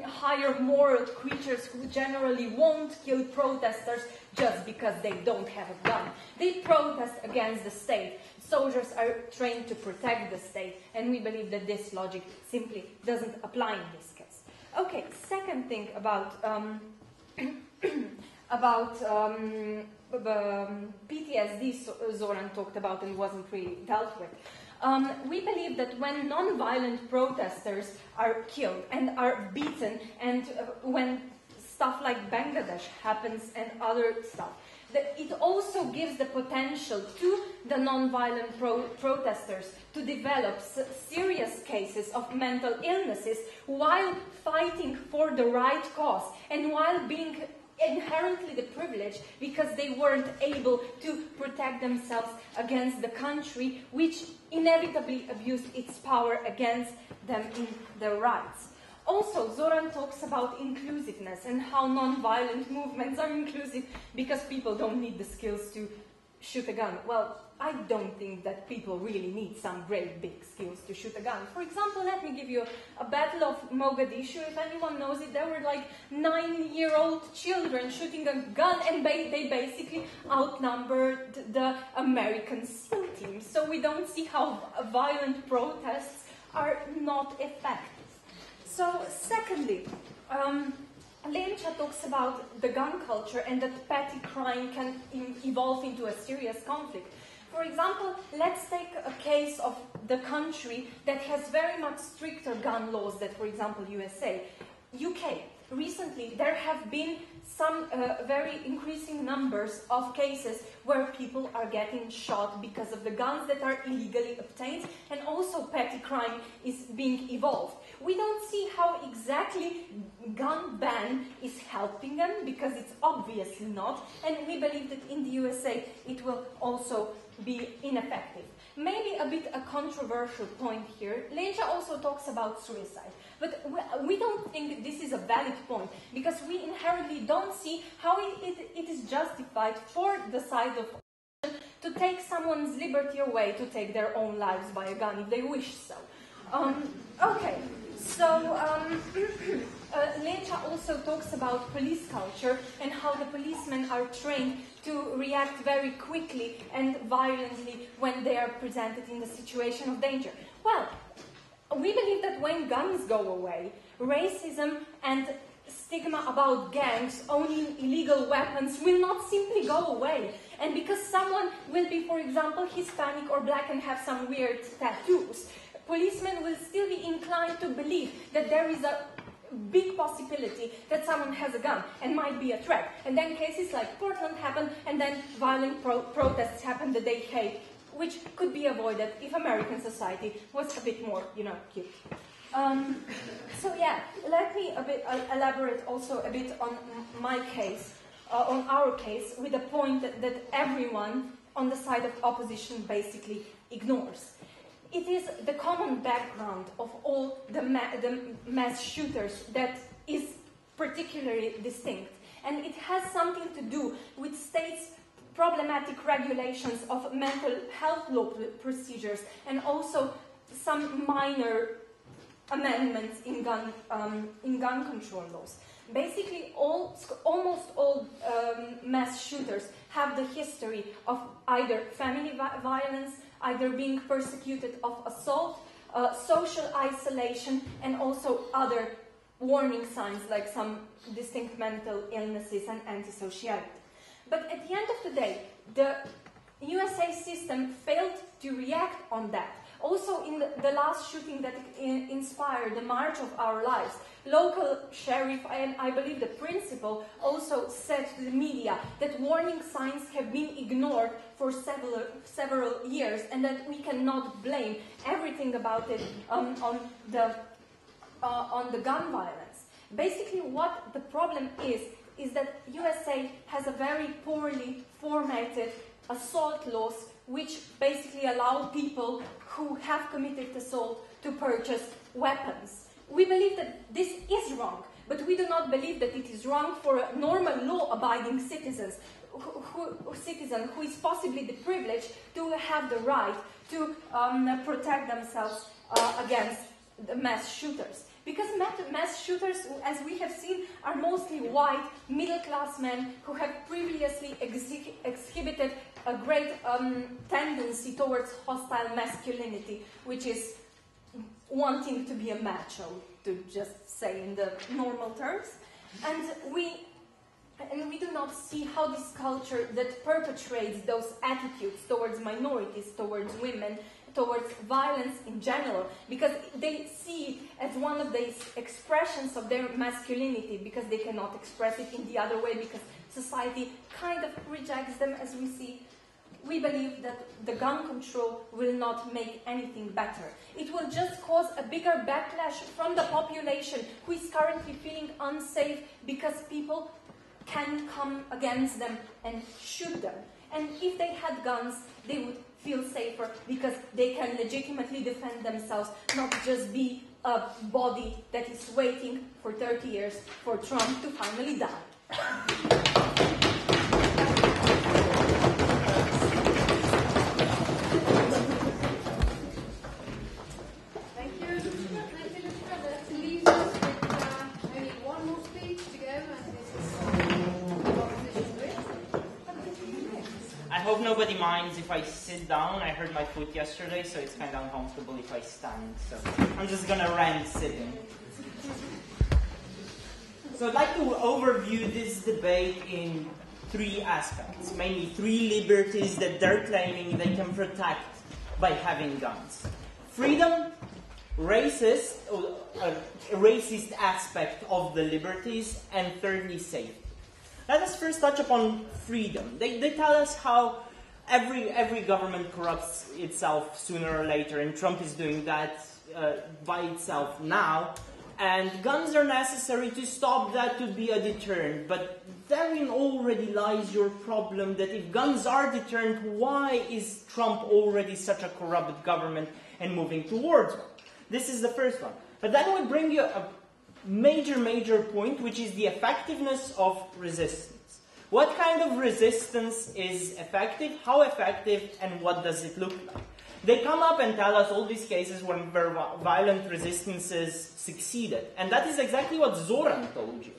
higher moral creatures who generally won't kill protesters just because they don't have a gun. They protest against the state. Soldiers are trained to protect the state, and we believe that this logic simply doesn't apply in this case. Okay, second thing about PTSD Zoran talked about and wasn't really dealt with. We believe that when non-violent protesters are killed and are beaten, and when stuff like Bangladesh happens and other stuff, that it also gives the potential to the non-violent protesters to develop serious cases of mental illnesses while fighting for the right cause and while being inherently the privilege because they weren't able to protect themselves against the country which inevitably abused its power against them in their rights. Also, Zoran talks about inclusiveness and how non-violent movements are inclusive because people don't need the skills to shoot a gun. Well, I don't think that people really need some great big skills to shoot a gun. For example, let me give you a Battle of Mogadishu. If anyone knows it, there were like 9-year-old children shooting a gun and they basically outnumbered the American SEAL team. So we don't see how violent protests are not effective. So secondly, Lencha talks about the gun culture and that petty crime can evolve into a serious conflict. For example, let's take a case of the country that has very much stricter gun laws than, for example, USA. UK. Recently, there have been some very increasing numbers of cases where people are getting shot because of the guns that are illegally obtained, and also petty crime is being evolved. We don't see how exactly gun ban is helping them, because it's obviously not, and we believe that in the USA it will also be ineffective. Maybe a bit a controversial point here. Lencha also talks about suicide, but we don't think this is a valid point, because we inherently don't see how it is justified for the side of to take someone's liberty away to take their own lives by a gun if they wish so. Okay, so Lencha also talks about police culture and how the policemen are trained to react very quickly and violently when they are presented in the situation of danger. Well, we believe that when guns go away, racism and stigma about gangs owning illegal weapons will not simply go away. And because someone will be, for example, Hispanic or black and have some weird tattoos, policemen will still be inclined to believe that there is a big possibility that someone has a gun and might be a threat. And then cases like Portland happen, and then violent protests happen that they hate, which could be avoided if American society was a bit more, cute. So yeah, let me elaborate also a bit on my case, on our case, with the point that everyone on the side of opposition basically ignores. It is the common background of all the mass shooters that is particularly distinct. And it has something to do with states' problematic regulations of mental health law procedures, and also some minor amendments in gun control laws. Basically, almost all mass shooters have the history of either family violence, either being persecuted of assault, social isolation, and also other warning signs like some distinct mental illnesses and antisociality. But at the end of the day, the USA system failed to react on that. Also, in the last shooting that inspired the March of Our Lives, local sheriff and I believe the principal also said to the media that warning signs have been ignored for several years, and that we cannot blame everything about it on the gun violence. Basically, what the problem is that USA has a very poorly formatted assault laws, which basically allow people who have committed assault to purchase weapons. We believe that this is wrong, but we do not believe that it is wrong for a normal law-abiding citizen who is possibly the privileged to have the right to protect themselves against the mass shooters. Because mass shooters, as we have seen, are mostly white, middle-class men who have previously exhibited a great tendency towards hostile masculinity, which is wanting to be a macho, to just say in the normal terms. And we do not see how this culture that perpetrates those attitudes towards minorities, towards women, towards violence in general, because they see it as one of these expressions of their masculinity, because they cannot express it in the other way, because society kind of rejects them, as we see. We believe that the gun control will not make anything better. It will just cause a bigger backlash from the population who is currently feeling unsafe because people can come against them and shoot them. And if they had guns, they would feel safer because they can legitimately defend themselves, not just be a body that is waiting for 30 years for Trump to finally die.
I hope nobody minds if I sit down. I hurt my foot yesterday, so it's kind of uncomfortable if I stand. So I'm just going to rant sitting. So I'd like to overview this debate in three aspects, mainly three liberties that they're claiming they can protect by having guns. Freedom, racist aspect of the liberties, and thirdly, safety. Let us first touch upon freedom. They tell us how every government corrupts itself sooner or later, and Trump is doing that by itself now. And guns are necessary to stop that, to be a deterrent. But therein already lies your problem, that if guns are deterrent, why is Trump already such a corrupt government and moving towards one? This is the first one. But then we bring you a major point, which is the effectiveness of resistance. What kind of resistance is effective, how effective, and what does it look like? They come up and tell us all these cases when violent resistances succeeded. And that is exactly what Zoran told you.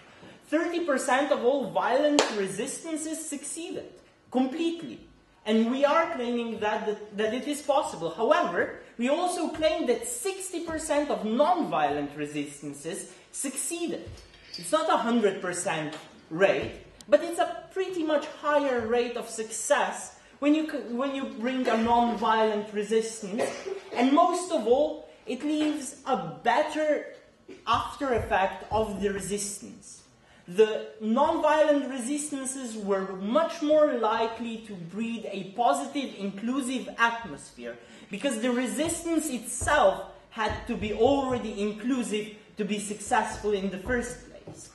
30% of all violent resistances succeeded, completely. And we are claiming that it is possible. However, we also claim that 60% of non-violent resistances succeeded. It's not a 100% rate, but it's a pretty much higher rate of success when you bring a non-violent resistance. And most of all, it leaves a better after effect of the resistance. The non-violent resistances were much more likely to breed a positive, inclusive atmosphere, because the resistance itself had to be already inclusive to be successful in the first place.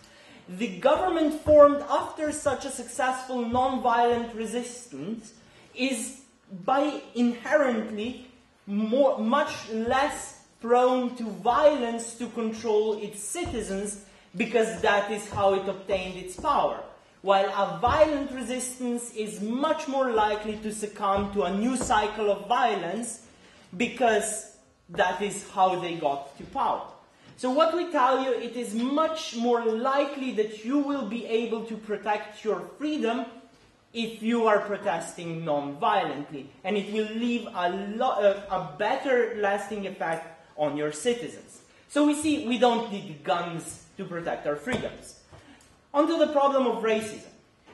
The government formed after such a successful non-violent resistance is by inherently much less prone to violence to control its citizens, because that is how it obtained its power. While a violent resistance is much more likely to succumb to a new cycle of violence, because that is how they got to power. So what we tell you, it is much more likely that you will be able to protect your freedom if you are protesting non-violently. And it will leave a better lasting effect on your citizens. So we see we don't need guns to protect our freedoms. Onto the problem of racism.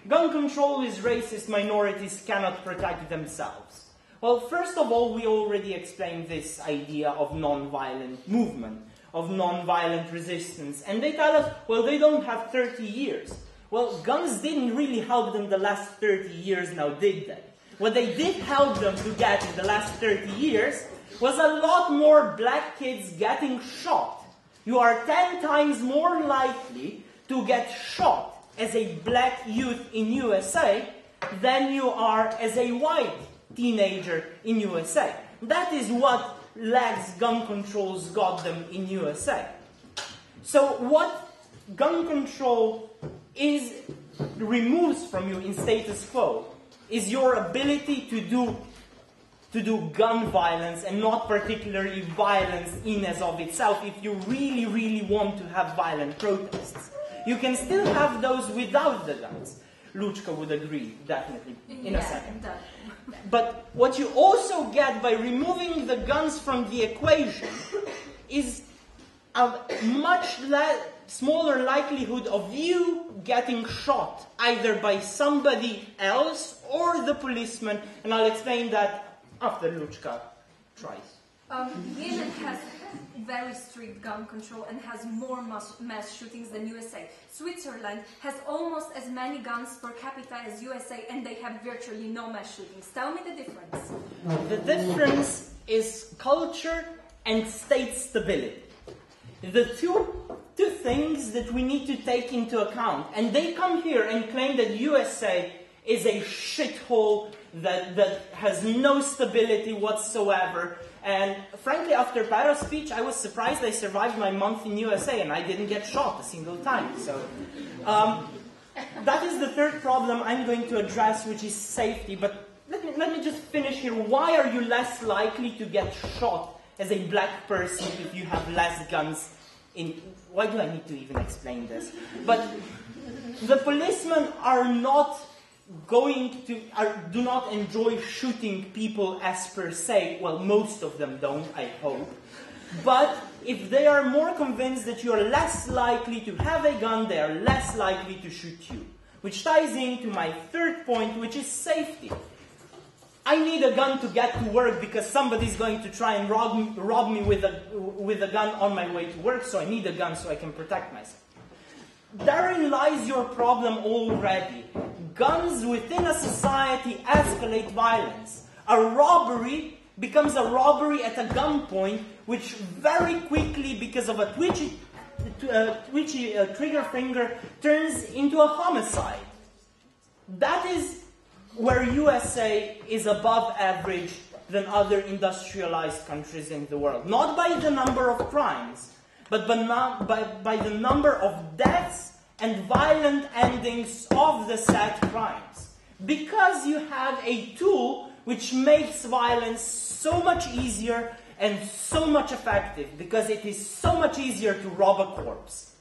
Gun control is racist, minorities cannot protect themselves. Well, first of all, we already explained this idea of non-violent movement, of non-violent resistance. And they tell us, well, they don't have 30 years. Well, guns didn't really help them the last 30 years now, did they? What they did help them to get in the last 30 years was a lot more black kids getting shot. You are 10 times more likely to get shot as a black youth in USA than you are as a white teenager in USA. That is what lax gun controls got them in USA. So what gun control removes from you in status quo is your ability to do gun violence, and not particularly violence in as of itself, if you really, really want to have violent protests. You can still have those without the guns. Luchka would agree, definitely, in a second. But what you also get by removing the guns from the equation is a much smaller likelihood of you getting shot, either by somebody else or the policeman, and I'll explain that after Luchka tries.
Yemen has very strict gun control and has more mass shootings than USA. Switzerland has almost as many guns per capita as USA, and they have virtually no mass shootings. Tell me the difference.
The difference is culture and state stability. The two things that we need to take into account, and they come here and claim that USA is a shithole that has no stability whatsoever. And frankly, after Paro's speech, I was surprised I survived my month in USA and I didn't get shot a single time. So that is the third problem I'm going to address, which is safety. But let me just finish here. Why are you less likely to get shot as a black person if you have less guns? Why do I need to even explain this? But the policemen do not enjoy shooting people as per se. Well, most of them don't, I hope. But if they are more convinced that you are less likely to have a gun, they are less likely to shoot you. Which ties into my third point, which is safety. I need a gun to get to work because somebody's going to try and rob me with a gun on my way to work, so I need a gun so I can protect myself. Therein lies your problem already. Guns within a society escalate violence. A robbery becomes a robbery at a gunpoint, which very quickly, because of a twitchy trigger finger, turns into a homicide. That is where USA is above average than other industrialized countries in the world. Not by the number of crimes, but by the number of deaths and violent endings of the said crimes. Because you have a tool which makes violence so much easier and so much effective, because it is so much easier to rob a corpse.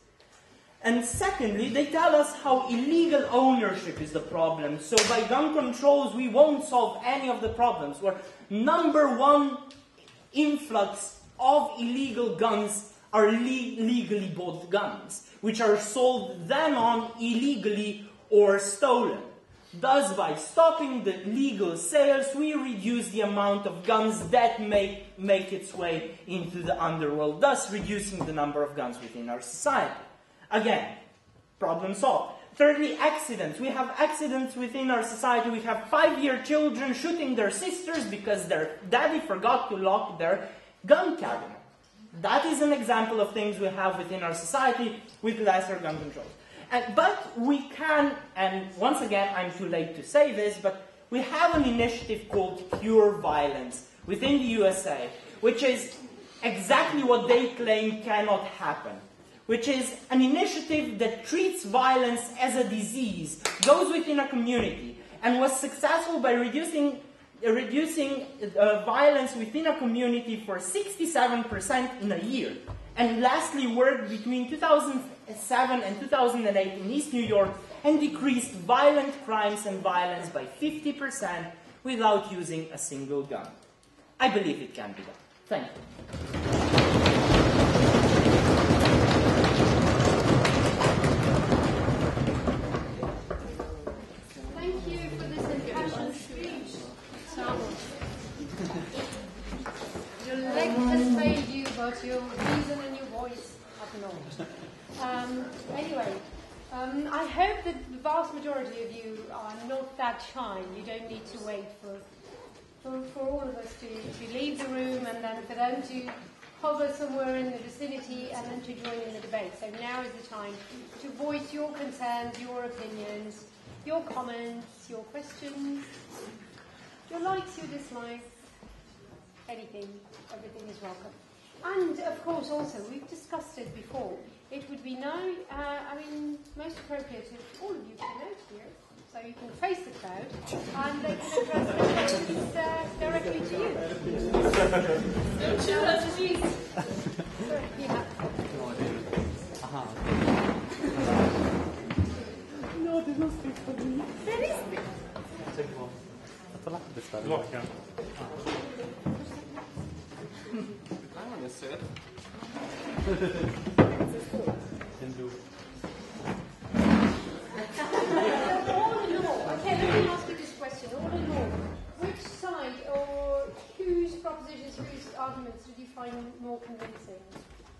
And secondly, they tell us how illegal ownership is the problem. So by gun controls, we won't solve any of the problems. Where number one influx of illegal guns are legally bought guns, which are sold then on illegally or stolen. Thus, by stopping the legal sales, we reduce the amount of guns that make its way into the underworld, thus reducing the number of guns within our society. Again, problem solved. Thirdly, accidents. We have accidents within our society. We have 5-year children shooting their sisters because their daddy forgot to lock their gun cabinet. That is an example of things we have within our society with lesser gun controls. But we can, and once again, I'm too late to say this, but we have an initiative called Cure Violence within the USA, which is exactly what they claim cannot happen. Which is an initiative that treats violence as a disease, goes within a community, and was successful by reducing violence within a community for 67% in a year. And lastly, worked between 2007 and 2008 in East New York and decreased violent crimes and violence by 50% without using a single gun. I believe it can be done. Thank you.
Your reason and your voice have not. Anyway, I hope that the vast majority of you are not that shy. You don't need to wait for all of us to leave the room and then for them to hover somewhere in the vicinity and then to join in the debate. So now is the time to voice your concerns, your opinions, your comments, your questions, your likes, your dislikes, anything, everything is welcome. And of course also, we've discussed it before, it would be most appropriate if all of you came out here, so you can face the crowd, and they can address their questions directly to you.
Don't shoot us, please.
Sorry, yeah.
No, there's no space for me.
There is space.
I want to sit.
All in all, okay, let me ask you this question. All in all, which side or whose propositions, whose arguments did you find more convincing?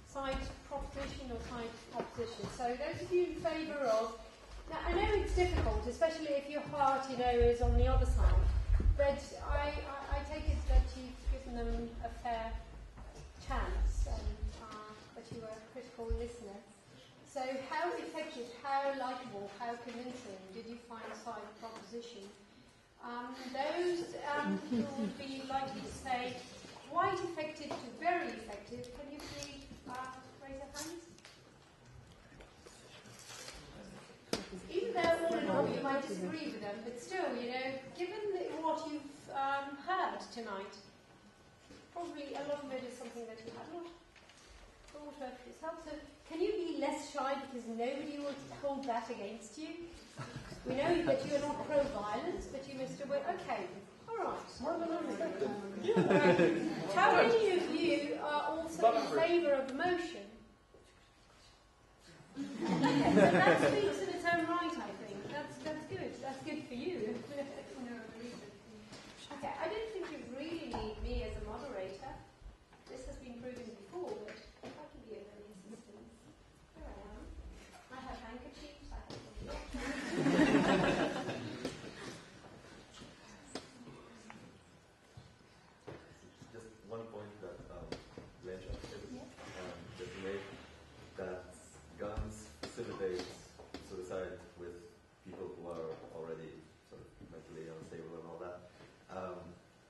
Side proposition or side opposition? So those of you in favour of... Now, I know it's difficult, especially if your heart, is on the other side. But I take it that you've given them a fair chance and that you were critical listeners. So how effective, how likeable, how convincing did you find side proposition? Those who would be likely to say quite effective to very effective, can you please raise your hands? Even though all in all you might disagree with them, but still, given what you've heard tonight, probably a lot of it is something that you had not thought of yourself. So can you be less shy because nobody will hold that against you? We know that you are not pro-violence, but you must do it. Okay, all right. How many of you are also in favour of the motion? Okay, so that speaks in its own right, I think. That's good. That's good for you. Okay, I don't think you really need me as a moderator. This has been proven before, but I can be of any assistance. Here I am. I have handkerchiefs. I have
Just one point that Lencha just made, that guns facilitate suicide with people who are already sort of mentally unstable and all that,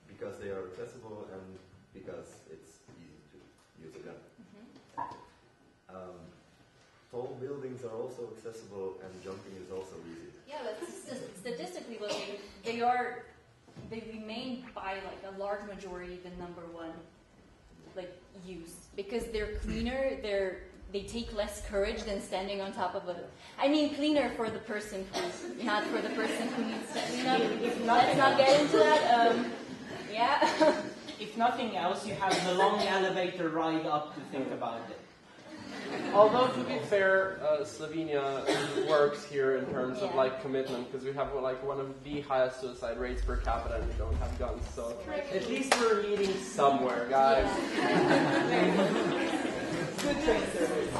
because they are accessible and because it's easy to use a gun. Tall buildings are also accessible and jumping is also easy.
Yeah, but statistically looking, they remain by like a large majority the number one use because they're cleaner. They take less courage than standing on top of cleaner for the person who's not for the person who needs to clean up. Let's not get into that. Yeah.
If nothing else, you have the long elevator ride up to think about it.
Although to be fair, Slovenia works here in terms of commitment because we have one of the highest suicide rates per capita and we don't have guns. So at least we're meeting somewhere, guys. Good train service.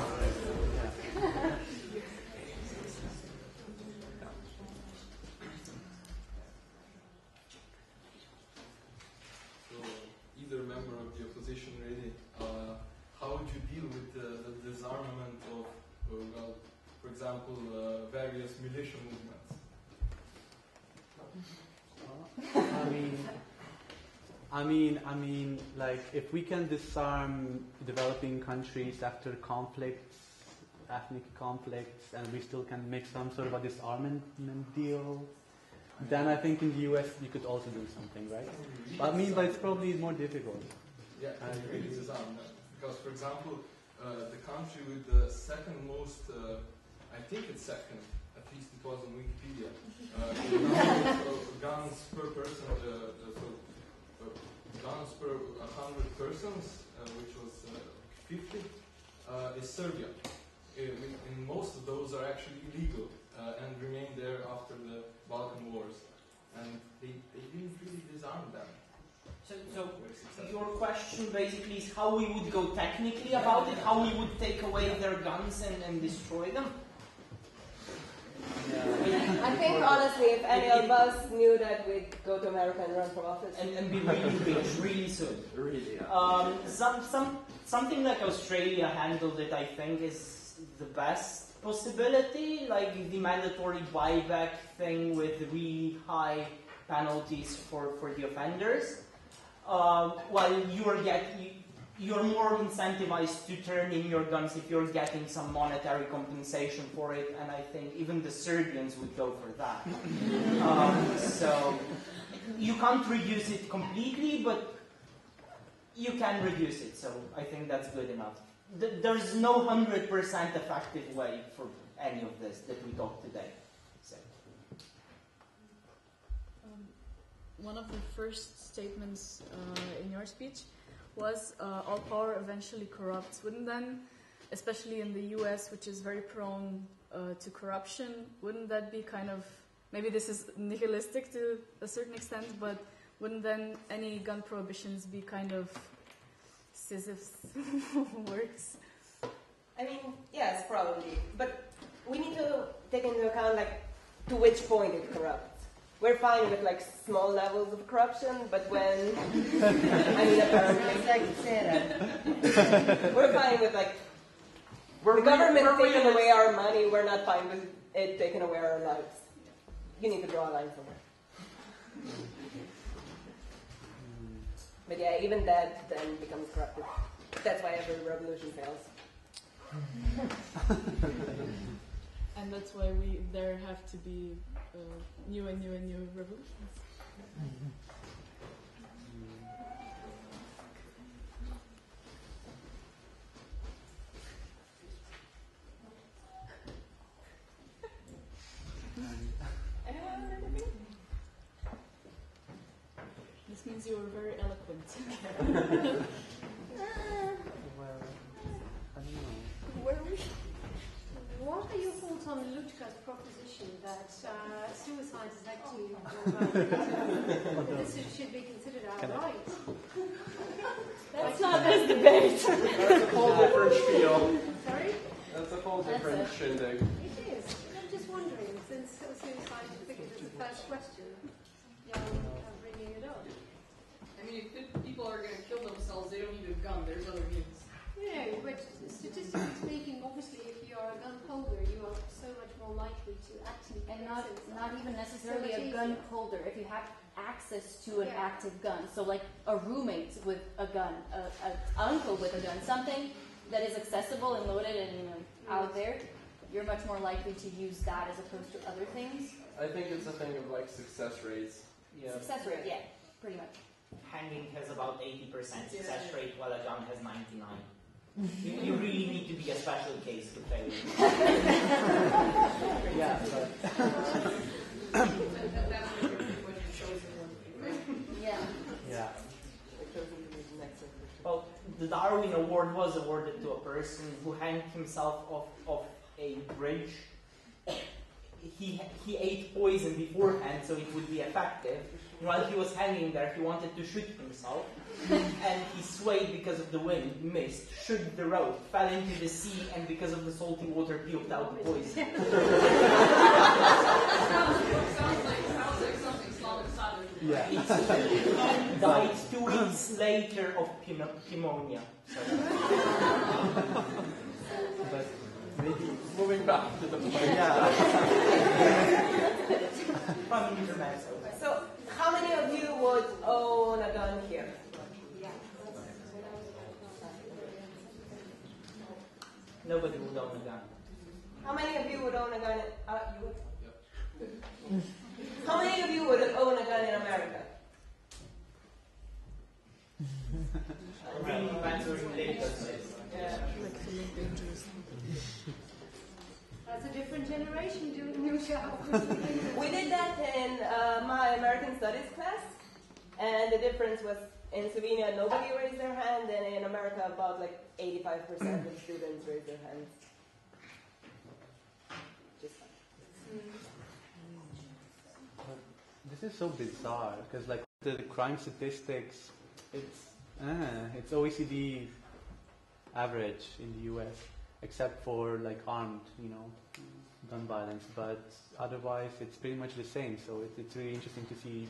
So either member of the opposition really, how would you deal with the disarmament of, for example, various militia movements?
If we can disarm developing countries after conflicts, ethnic conflicts, and we still can make some sort of a disarmament deal, then I think in the US you could also do something, right? But it's probably more difficult.
Yeah, can you really disarm them? Because, for example, the country with the second most, I think it's second, at least it was on Wikipedia, guns per person, guns per 100 persons, which was 50, is Serbia. And most of those are actually illegal and remained there after the Balkan Wars. And they didn't really disarm them.
So your question basically is how we would go technically about it, how we would take away their guns and destroy them?
Yeah. I think honestly, if any of us knew that, we'd go to America and run for office.
And be really rich, really soon.
Really, yeah.
Something like Australia handled it, I think, is the best possibility, like the mandatory buyback thing with really high penalties for the offenders. While you're more incentivized to turn in your guns if you're getting some monetary compensation for it, and I think even the Serbians would go for that. So you can't reduce it completely, but you can reduce it, so I think that's good enough. There's no 100% effective way for any of this that we talk today. So.
One of the first statements in your speech was all power eventually corrupts. Wouldn't then, especially in the US, which is very prone to corruption, wouldn't that be kind of, maybe this is nihilistic to a certain extent, but wouldn't then any gun prohibitions be kind of Sisyph's works?
I mean, yes, probably. But we need to take into account, like, to which point it corrupts. We're fine with, like, small levels of corruption, but when... I mean, apparently... We're fine with, like... the government taking away our money, we're not fine with it taking away our lives. You need to draw a line somewhere. But yeah, even that then becomes corrupted. That's why every revolution fails.
And that's why there have to be new and new revolutions. This means you were very eloquent.
Well, I don't know.
Where are we?
What are your thoughts on Lutka's proposition that suicide is actually that this should be considered outright?
That's not this debate.
That's a whole different spiel.
Sorry?
That's a whole different shindig.
It is. I'm just wondering, since suicide is figured as the first question, bringing it up.
I mean, if people are going to kill themselves, they don't need a gun. There's other means.
Yeah, but statistically speaking, obviously, if you are a gun holder, you are so much more likely to actually
And not even necessarily a gun holder. If you have access to an active gun, so like a roommate with a gun, an uncle with a gun, something that is accessible and loaded and out there, you're much more likely to use that as opposed to other things.
I think it's a thing of like success rates.
Yeah.
Success rate, yeah, pretty much.
Hanging has about 80% success rate, while a gun has 99%. You really need to be a special case to fail.
Yeah, but
Yeah.
yeah.
Well, the Darwin Award was awarded to a person who hanged himself off a bridge. He ate poison beforehand, so it would be effective. And while he was hanging there, he wanted to shoot himself, and he swayed because of the wind, missed, shook the rope, fell into the sea, and because of the salty water, puked out the poison.
Sounds like something Slavic Saturday.
Yeah.
He died 2 weeks later of pneumonia.
But maybe
Moving back to the point.
yeah.
From intermezzo.
So, how many of you would own a gun here?
Nobody would own a gun.
How many of you would own a gun? You would? How many of you would own a gun in America?
It really depends where you live.
Yeah.
That's a different generation doing new show.
We did that in my American Studies class, and the difference was in Slovenia nobody raised their hand, and in America about like 85% of students raised their hands. Just
This is so bizarre because like The crime statistics, it's OECD average in the US, except for like armed, gun violence. But otherwise, it's pretty much the same. So it's really interesting to see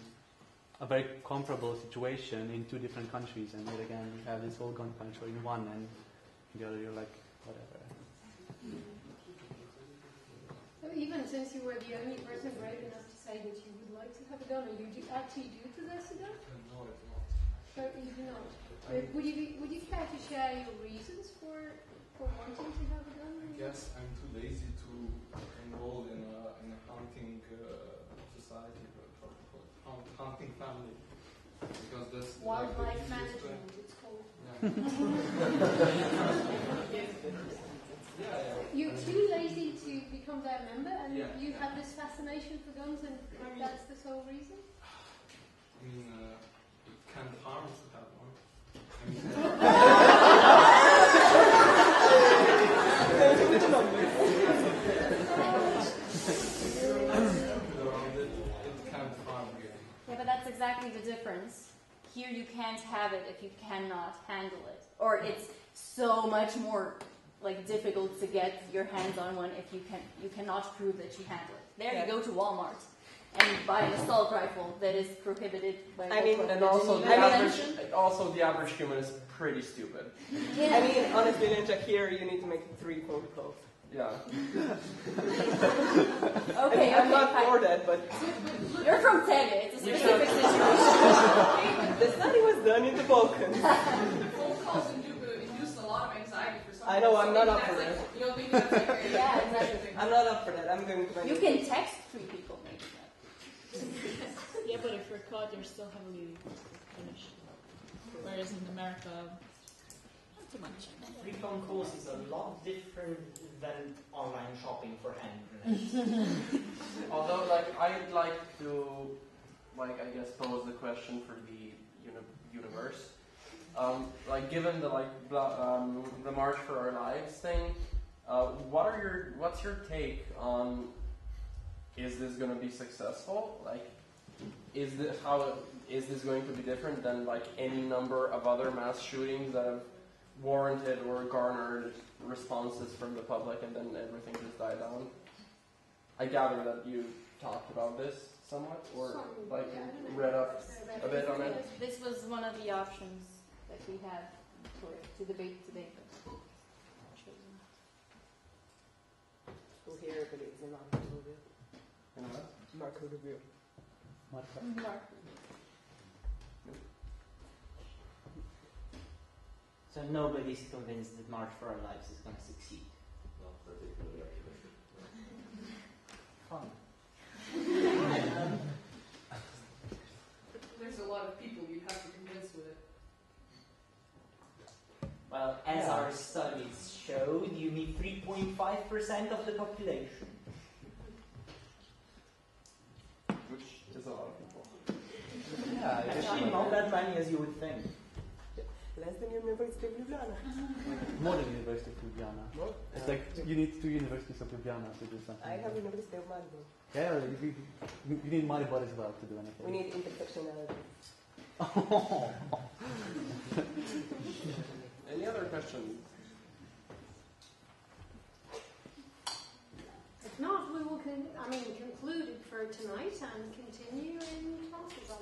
a very comparable situation in two different countries, and yet again, you have this whole gun control in one, and the other you're like, whatever.
So even since you were the only person brave enough to say that you would like to have a gun, or you actually do possess a gun?
No, it's not.
So you do not. Would you care to share your reasons for wanting to have a gun?
I guess I'm too lazy to enroll in a hunting society, hunting family, because that's
wildlife management. It's called.
Yeah.
You're too lazy to become their member, and you have this fascination for guns, and that's the sole reason?
I mean, it can't harm to have one. It can't harm you.
Yeah, but that's exactly the difference. Here you can't have it if you cannot handle it. Or it's so much more difficult to get your hands on one if you cannot prove that you handle it. There you go to Walmart and buy an assault rifle that is prohibited by
and also the average human is pretty stupid.
I mean, honestly, Ninja, here you need to make 3 phone calls.
Yeah.
Okay,
I'm not for that, but
you're from Tege. It's a specific situation.
The study was done in the Balkans.
Phone calls induce a lot of anxiety for some
I know, I'm not up
that's
for that.
You don't think that's like very
Yeah, exactly.
I'm not up for that. I'm going to.
You can text 3 people, maybe.
Yeah, but if you're caught, you're still heavily punished. Whereas in America, not too much.
3 phone calls is a lot different than online shopping for hand grenades.
Although, I'd like to, I guess, pose the question for the universe. Given the March for Our Lives thing, what's your take on? Is this going to be successful? Is this going to be different than any number of other mass shootings that have warranted or garnered responses from the public and then everything just died down? I gather that you talked about this somewhat, or read up a bit on it.
This was one of the options that we had to debate today.
Go here, but it's a Marco review. Marco review.
So nobody's convinced that March for Our Lives is going to succeed.
Not particularly optimistic.
Fun.
There's a lot of people you'd have to convince with it.
Well, as our studies showed, you need 3.5% of the population.
Which is a lot of people.
Yeah,
Actually, not that many as you would think.
Less than University of Ljubljana.
more than University of Ljubljana.
More?
It's you need 2 universities of Ljubljana to do something.
I have University of Maribor.
Yeah, you need Maribor as well to do anything.
We need intersectionality.
Any other questions?
If not, we will conclude it for tonight and continue in classes, I